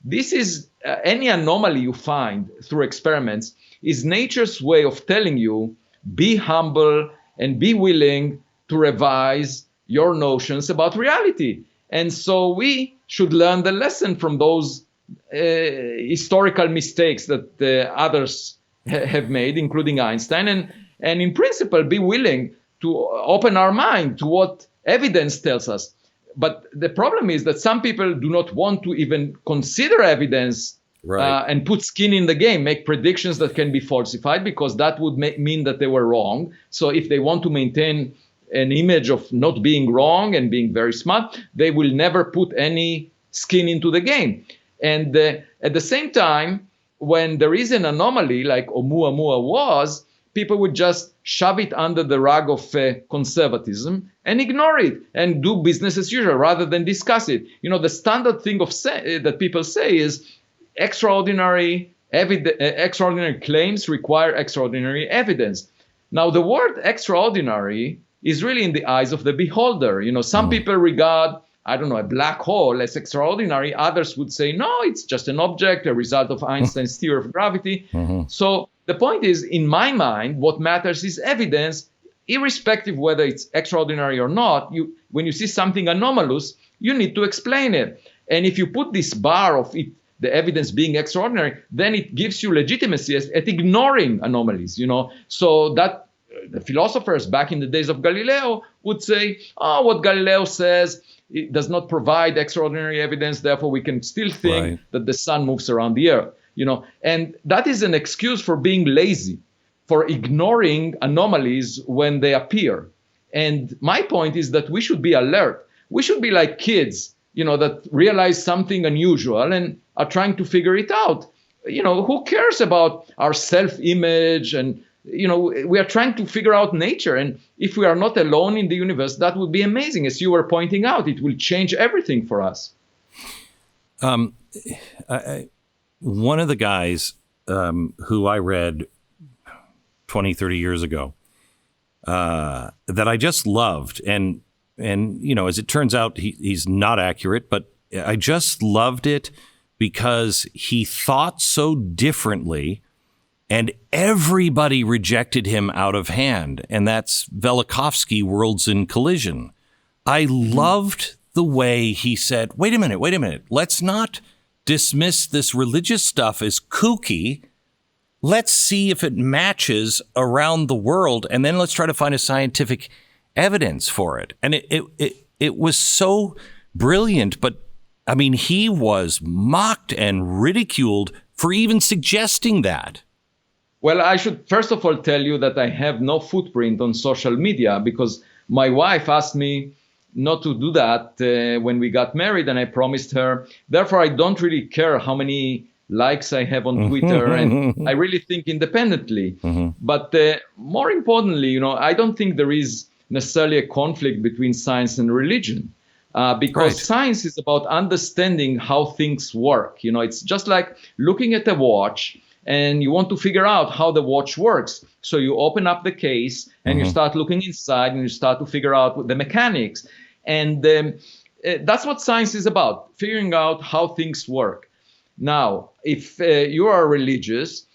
B: this is any anomaly you find through experiments is nature's way of telling you, be humble and be willing to revise your notions about reality. And so we should learn the lesson from those historical mistakes that others have made, including Einstein, and in principle be willing to open our mind to what evidence tells us. But the problem is that some people do not want to even consider evidence and put skin in the game, make predictions that can be falsified, because that would mean that they were wrong. So if they want to maintain an image of not being wrong and being very smart, they will never put any skin into the game. And at the same time, when there is an anomaly like Oumuamua was, people would just shove it under the rug of conservatism and ignore it and do business as usual rather than discuss it. The standard thing that people say is extraordinary claims require extraordinary evidence. Now, the word extraordinary is really in the eyes of the beholder. Some people regard, a black hole as extraordinary. Others would say, no, it's just an object, a result of Einstein's theory of gravity. So the point is, in my mind, what matters is evidence, irrespective whether it's extraordinary or not. When you see something anomalous, you need to explain it. And if you put this bar of it, the evidence being extraordinary, then it gives you legitimacy at ignoring anomalies, So that the philosophers back in the days of Galileo would say, what Galileo says, it does not provide extraordinary evidence, therefore we can still think that the sun moves around the earth, And that is an excuse for being lazy, for ignoring anomalies when they appear. And my point is that we should be alert. We should be like kids, that realize something unusual and are trying to figure it out. Who cares about our self-image? And, we are trying to figure out nature. And if we are not alone in the universe, that would be amazing. As you were pointing out, it will change everything for us.
A: One of the guys who I read 20, 30 years ago that I just loved, and as it turns out, he's not accurate, but I just loved it because he thought so differently and everybody rejected him out of hand. And that's Velikovsky, Worlds in Collision. I loved the way he said, wait a minute, let's not dismiss this religious stuff as kooky. Let's see if it matches around the world, and then let's try to find a scientific evidence for it. And it was so brilliant, but I mean, he was mocked and ridiculed for even suggesting that.
B: Well, I should first of all tell you that I have no footprint on social media because my wife asked me not to do that when we got married, and I promised her. Therefore, I don't really care how many likes I have on Twitter, and I really think independently. But more importantly, I don't think there is necessarily a conflict between science and religion, because science is about understanding how things work. It's just like looking at a watch and you want to figure out how the watch works. So you open up the case and you start looking inside and you start to figure out the mechanics. And that's what science is about, figuring out how things work. Now, if you are religious,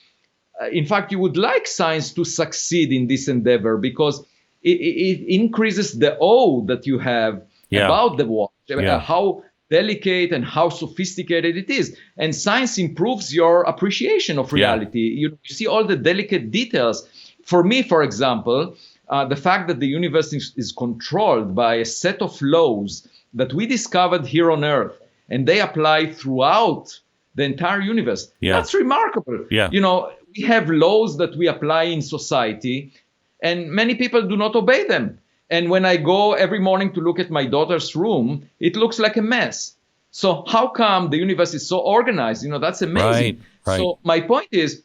B: in fact, you would like science to succeed in this endeavor because it increases the awe that you have about the watch, how delicate and how sophisticated it is. And science improves your appreciation of reality. You see all the delicate details. For me, for example, the fact that the universe is controlled by a set of laws that we discovered here on Earth, and they apply throughout the entire universe. That's remarkable. We have laws that we apply in society, and many people do not obey them. And when I go every morning to look at my daughter's room, it looks like a mess. So how come the universe is so organized? That's amazing. Right. So my point is,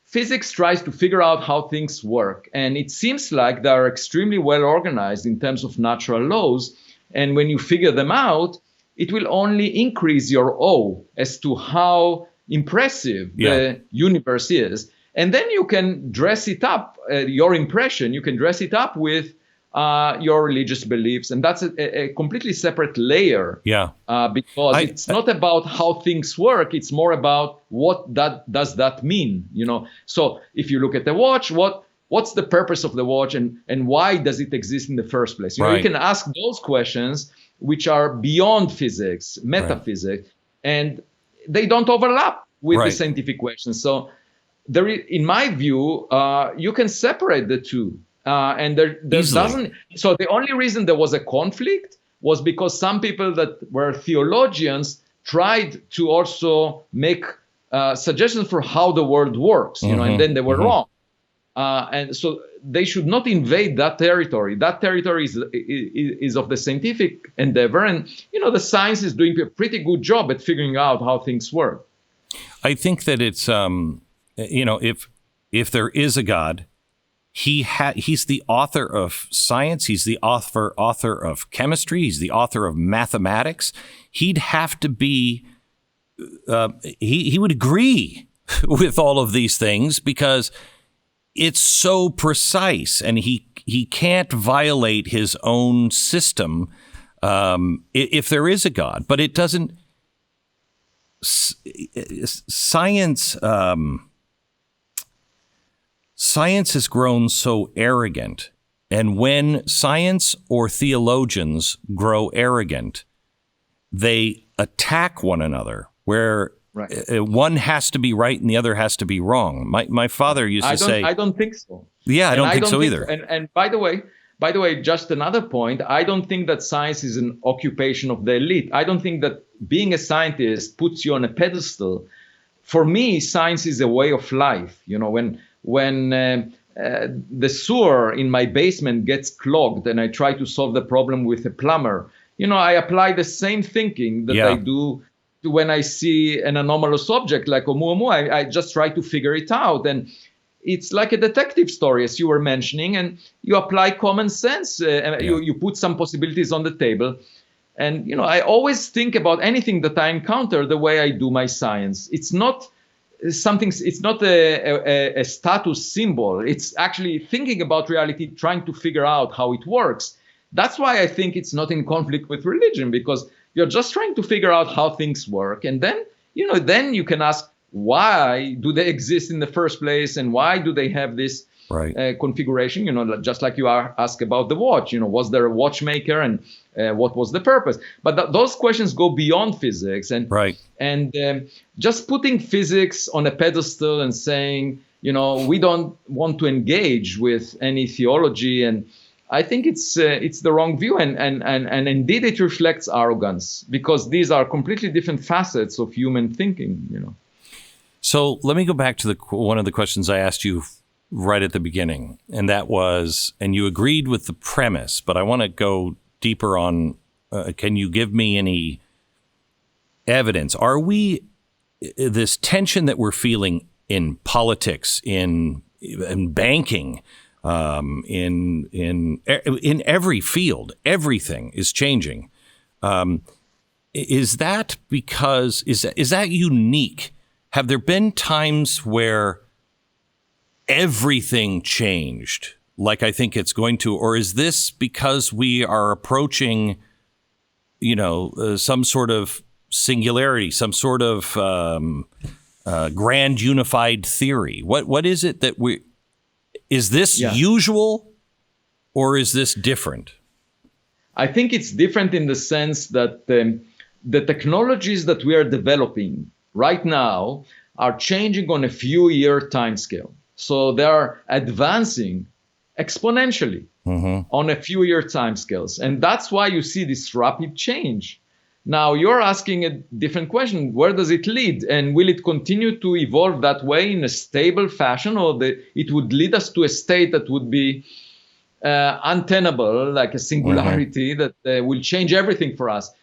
B: physics tries to figure out how things work. And it seems like they are extremely well organized in terms of natural laws. And when you figure them out, it will only increase your awe as to how impressive the universe is. And then you can dress it up, your impression, you can dress it up with your religious beliefs. And that's a completely separate layer. Because it's not about how things work. It's more about what does that mean, So if you look at the watch, what's the purpose of the watch and why does it exist in the first place? You can ask those questions which are beyond physics, metaphysics, and they don't overlap with the scientific questions. So there, in my view, you can separate the two. And there doesn't. So the only reason there was a conflict was because some people that were theologians tried to also make suggestions for how the world works, and then they were wrong. And so they should not invade that territory. That territory is of the scientific endeavor, and the science is doing a pretty good job at figuring out how things work.
A: I think that it's if there is a God. He's the author of science. He's the author of chemistry. He's the author of mathematics. He'd have to be. He would agree with all of these things because it's so precise, and he can't violate his own system if there is a God. But it doesn't. Science. Science has grown so arrogant, and when science or theologians grow arrogant, they attack one another, where one has to be right and the other has to be wrong. My father used to say,
B: I don't think so.
A: Yeah, I don't think so either.
B: And by the way, just another point, I don't think that science is an occupation of the elite. I don't think that being a scientist puts you on a pedestal. For me, science is a way of life. When the sewer in my basement gets clogged and I try to solve the problem with a plumber, I apply the same thinking that I do when I see an anomalous object like Oumuamua. I just try to figure it out. And it's like a detective story, as you were mentioning, and you apply common sense. You put some possibilities on the table. And, I always think about anything that I encounter the way I do my science. It's not a status symbol. It's actually thinking about reality, trying to figure out how it works. That's why I think it's not in conflict with religion, because you're just trying to figure out how things work. And then, then you can ask, why do they exist in the first place? And why do they have this configuration? Just like you ask about the watch, was there a watchmaker and what was the purpose? But those questions go beyond physics. And just putting physics on a pedestal and saying, we don't want to engage with any theology. And I think it's the wrong view. And indeed, it reflects arrogance, because these are completely different facets of human thinking,
A: So let me go back to one of the questions I asked you right at the beginning, and that was, and you agreed with the premise, but I want to go deeper on, can you give me any evidence? Are we, this tension that we're feeling in politics, in banking, in every field, everything is changing. Is that because, is that unique? have there been times where everything changed, like I think it's going to, or is this because we are approaching, some sort of singularity, some sort of grand unified theory? What is it that is this usual, or is this different?
B: I think it's different in the sense that the technologies that we are developing right now are changing on a few-year timescale. So they are advancing exponentially on a few-year timescales. And that's why you see this rapid change. Now, you're asking a different question. Where does it lead? And will it continue to evolve that way in a stable fashion, or it would lead us to a state that would be untenable, like a singularity that will change everything for us?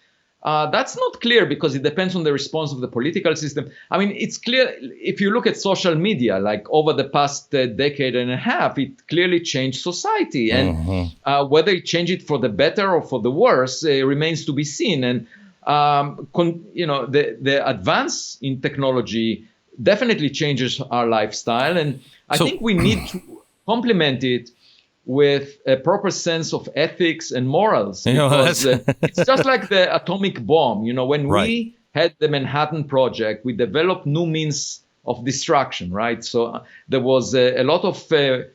B: That's not clear, because it depends on the response of the political system. I mean, it's clear if you look at social media, like over the past decade and a half, it clearly changed society. And whether it changed it for the better or for the worse remains to be seen. And, the advance in technology definitely changes our lifestyle. And I think we need to complement it with a proper sense of ethics and morals. Because, it's just like the atomic bomb. When we had the Manhattan Project, we developed new means of destruction, right? So there was a lot of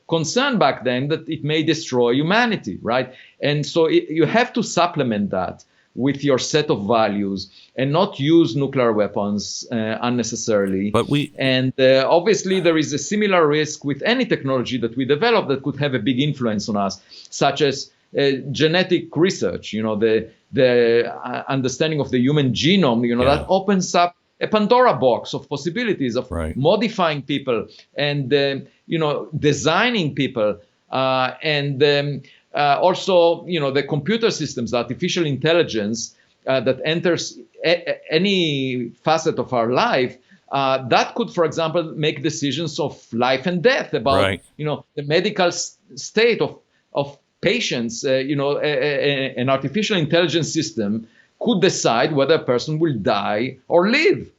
B: concern back then that it may destroy humanity, right? And so you have to supplement that with your set of values and not use nuclear weapons unnecessarily. And obviously there is a similar risk with any technology that we develop that could have a big influence on us, such as genetic research, the understanding of the human genome, that opens up a Pandora box of possibilities of modifying people and, designing people also, the computer systems, artificial intelligence that enters any facet of our life, that could, for example, make decisions of life and death about, the medical state of patients. An artificial intelligence system could decide whether a person will die or live,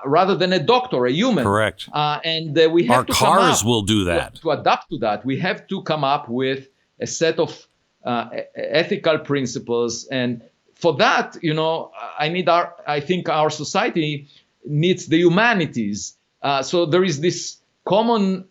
B: rather than a doctor, a human.
A: Correct.
B: And we have
A: our cars will do that.
B: To adapt to that, we have to come up with a set of ethical principles, and for that, I think our society needs the humanities. So there is this common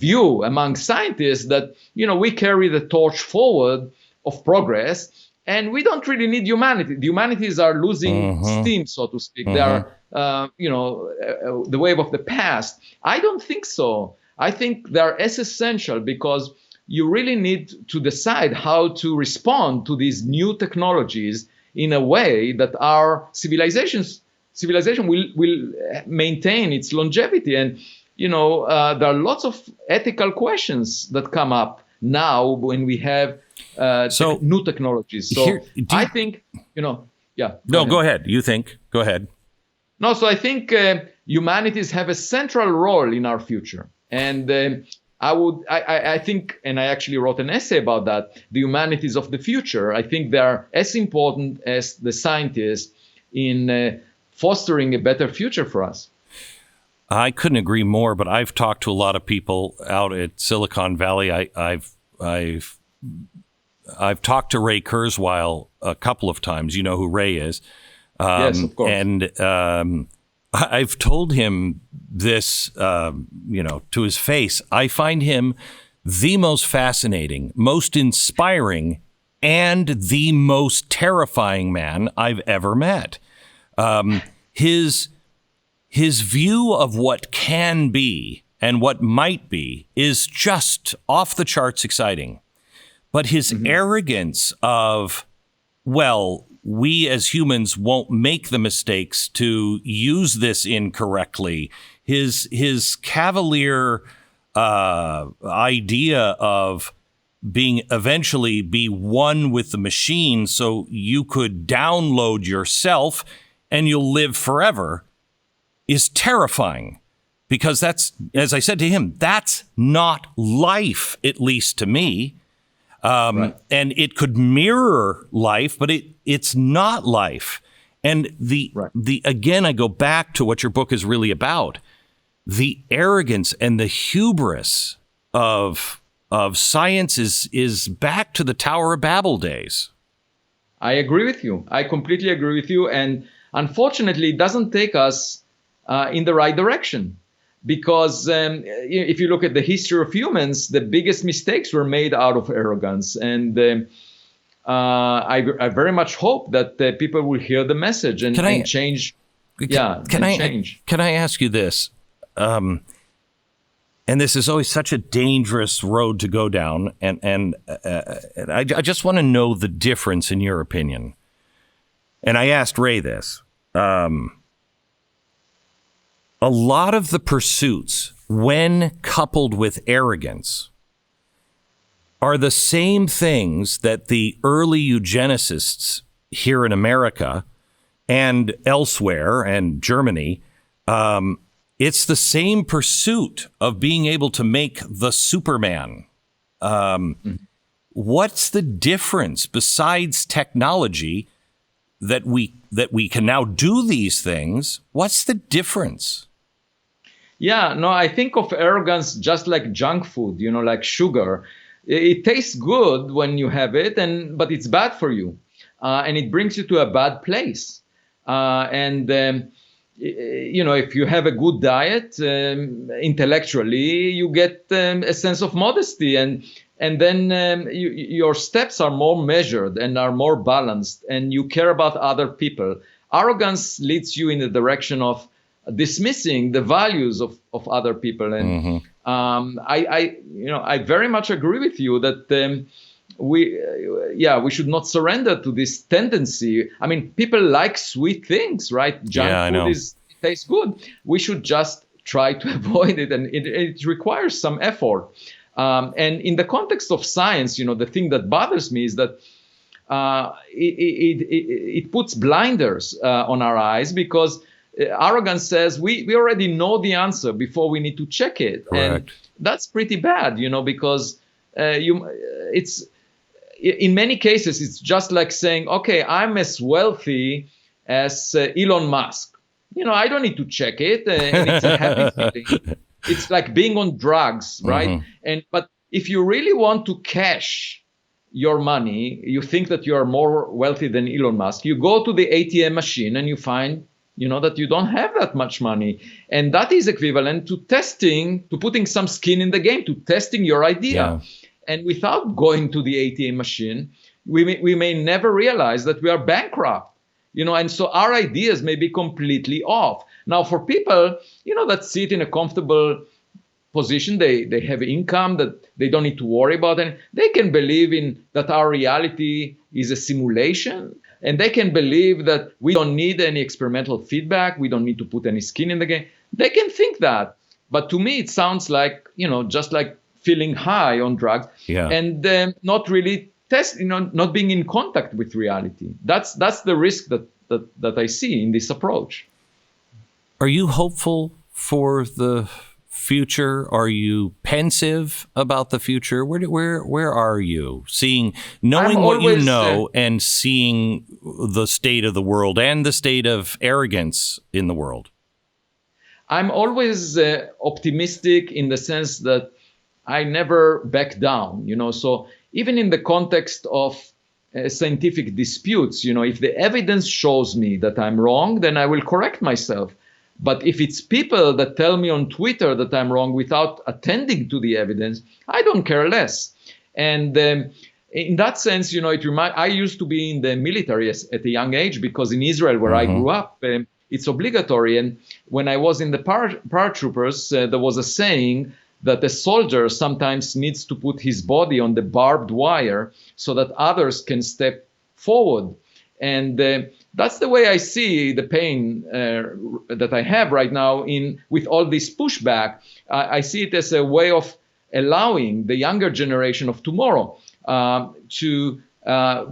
B: view among scientists that we carry the torch forward of progress, and we don't really need humanity. The humanities are losing steam, so to speak. They are, the wave of the past. I don't think so. I think they're as essential, because you really need to decide how to respond to these new technologies in a way that our civilization will maintain its longevity. And, there are lots of ethical questions that come up now when we have new technologies. So I think, No,
A: go ahead. You think? Go ahead.
B: No, so I think humanities have a central role in our future. And I think, and I actually wrote an essay about that, the humanities of the future. I think they are as important as the scientists in fostering a better future for us.
A: I couldn't agree more, but I've talked to a lot of people out at Silicon Valley. I've talked to Ray Kurzweil a couple of times. You know who Ray is.
B: Yes, of course.
A: And I've told him this, to his face. I find him the most fascinating, most inspiring, and the most terrifying man I've ever met. His view of what can be and what might be is just off the charts exciting. But his arrogance of, we as humans won't make the mistakes to use this incorrectly. His cavalier idea of being eventually be one with the machine so you could download yourself and you'll live forever is terrifying, because that's, as I said to him, that's not life, at least to me. And it could mirror life, but it's not life. And again, I go back to what your book is really about. The arrogance and the hubris of science is back to the Tower of Babel days.
B: I agree with you. I completely agree with you. And unfortunately, it doesn't take us in the right direction. Because if you look at the history of humans, the biggest mistakes were made out of arrogance. And I very much hope that people will hear the message and change.
A: Can I ask you this? And this is always such a dangerous road to go down. And I just want to know the difference in your opinion. And I asked Ray this. A lot of the pursuits, when coupled with arrogance, are the same things that the early eugenicists here in America and elsewhere and Germany, it's the same pursuit of being able to make the Superman. What's the difference besides technology that we can now do these things? What's the difference?
B: Yeah, no, I think of arrogance just like junk food, like sugar. It tastes good when you have it, but it's bad for you. And it brings you to a bad place. If you have a good diet, intellectually, you get a sense of modesty. And then your steps are more measured and are more balanced, and you care about other people. Arrogance leads you in the direction of dismissing the values of other people. And I very much agree with you that we should not surrender to this tendency. I mean, people like sweet things, right? Junk food tastes good. We should just try to avoid it, and it requires some effort. And in the context of science, the thing that bothers me is that it puts blinders on our eyes, because arrogance says we already know the answer before we need to check it.
A: Correct.
B: And that's pretty bad, because it's in many cases it's just like saying, okay, I'm as wealthy as Elon Musk. I don't need to check it, and it's a happy feeling. It's like being on drugs, right? But if you really want to cash your money, you think that you are more wealthy than Elon Musk, you go to the ATM machine and you find that you don't have that much money. And that is equivalent to putting some skin in the game, to testing your idea. Yeah. And without going to the ATM machine, we may never realize that we are bankrupt. And so our ideas may be completely off. Now, for people, that sit in a comfortable position, they have income that they don't need to worry about, and they can believe in that our reality is a simulation. And they can believe that we don't need any experimental feedback. We don't need to put any skin in the game. They can think that. But to me, it sounds like, just like feeling high on drugs. Yeah. And not really not being in contact with reality. That's the risk that I see in this approach.
A: Are you hopeful for the future? Are you pensive about the future? Where are you? Knowing what you know and seeing the state of the world and the state of arrogance in the world.
B: I'm always optimistic in the sense that I never back down, so even in the context of scientific disputes, if the evidence shows me that I'm wrong, then I will correct myself. But if it's people that tell me on Twitter that I'm wrong without attending to the evidence, I don't care less. And in that sense, I used to be in the military at a young age, because in Israel, where I grew up, it's obligatory. And when I was in the paratroopers, there was a saying that a soldier sometimes needs to put his body on the barbed wire so that others can step forward. And that's the way I see the pain that I have right now with all this pushback. I see it as a way of allowing the younger generation of tomorrow to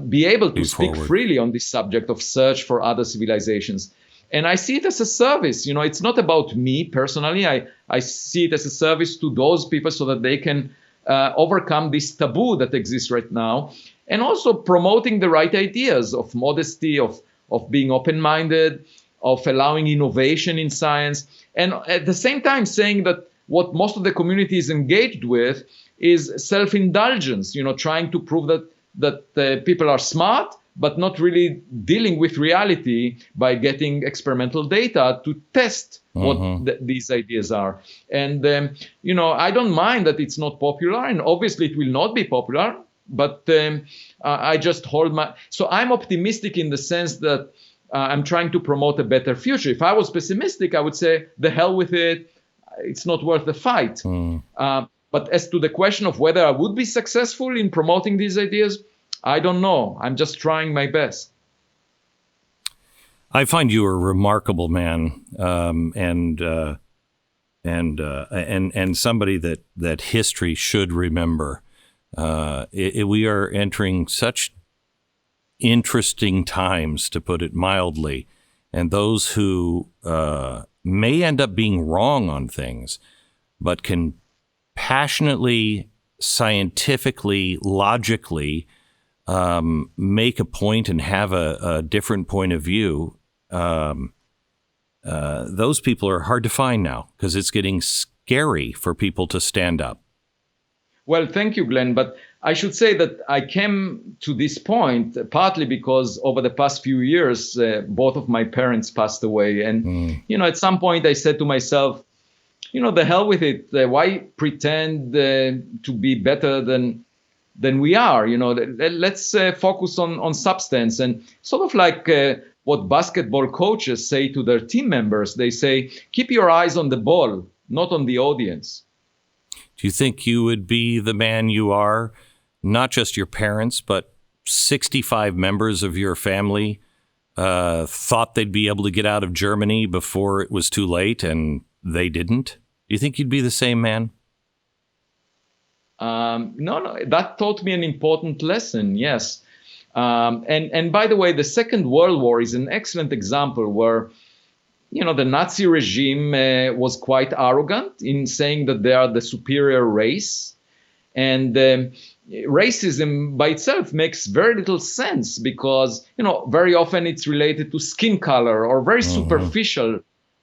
B: be able to speak freely on this subject of search for other civilizations. And I see it as a service. It's not about me personally. I see it as a service to those people so that they can overcome this taboo that exists right now. And also promoting the right ideas of modesty, of of being open-minded, of allowing innovation in science, and at the same time saying that what most of the community is engaged with is self-indulgence, trying to prove that people are smart, but not really dealing with reality by getting experimental data to test what these ideas are. And, I don't mind that it's not popular, and obviously it will not be popular, but I just hold my... So I'm optimistic in the sense that I'm trying to promote a better future. If I was pessimistic, I would say, the hell with it. It's not worth the fight. But as to the question of whether I would be successful in promoting these ideas, I don't know. I'm just trying my best.
A: I find you a remarkable man, and somebody that history should remember. We are entering such interesting times, to put it mildly, and those who may end up being wrong on things, but can passionately, scientifically, logically make a point and have a different point of view. Those people are hard to find now because it's getting scary for people to stand up.
B: Well, thank you, Glenn. But I should say that I came to this point partly because over the past few years, both of my parents passed away. And, at some point I said to myself, the hell with it. Why pretend to be better than we are? Let's focus on substance. And sort of like what basketball coaches say to their team members, they say, keep your eyes on the ball, not on the audience.
A: Do you think you would be the man you are? Not just your parents, but 65 members of your family thought they'd be able to get out of Germany before it was too late, and they didn't. Do you think you'd be the same man? No, that taught me an important lesson, yes. And by the way, the Second World War is an excellent example where, the Nazi regime was quite arrogant in saying that they are the superior race. And racism by itself makes very little sense because, very often it's related to skin color or very superficial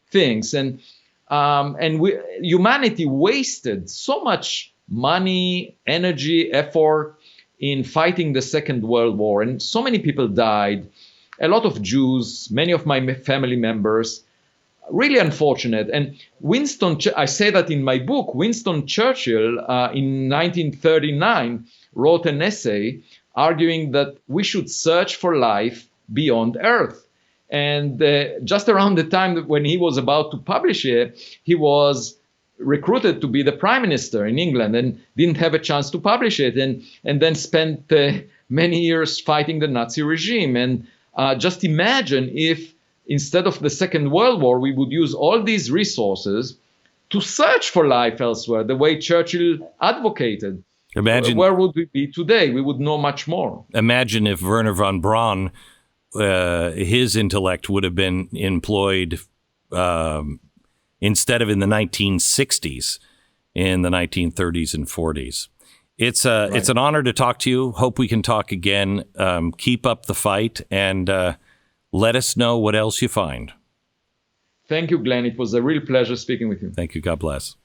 A: things. And humanity wasted so much money, energy, effort in fighting the Second World War. And so many people died, a lot of Jews, many of my family members, really unfortunate. And I say that in my book, Winston Churchill in 1939 wrote an essay arguing that we should search for life beyond Earth. And just around the time when he was about to publish it, he was recruited to be the prime minister in England and didn't have a chance to publish it, and then spent many years fighting the Nazi regime. And just imagine if instead of the Second World War, we would use all these resources to search for life elsewhere, the way Churchill advocated. Imagine,
B: where would we be today? We would know much more.
A: Imagine if Wernher von Braun, his intellect would have been employed instead of in the 1960s, in the 1930s and 40s. It's an honor to talk to you. Hope we can talk again. Keep up the fight and let us know what else you find.
B: Thank you, Glenn. It was a real pleasure speaking with you.
A: Thank you. God bless.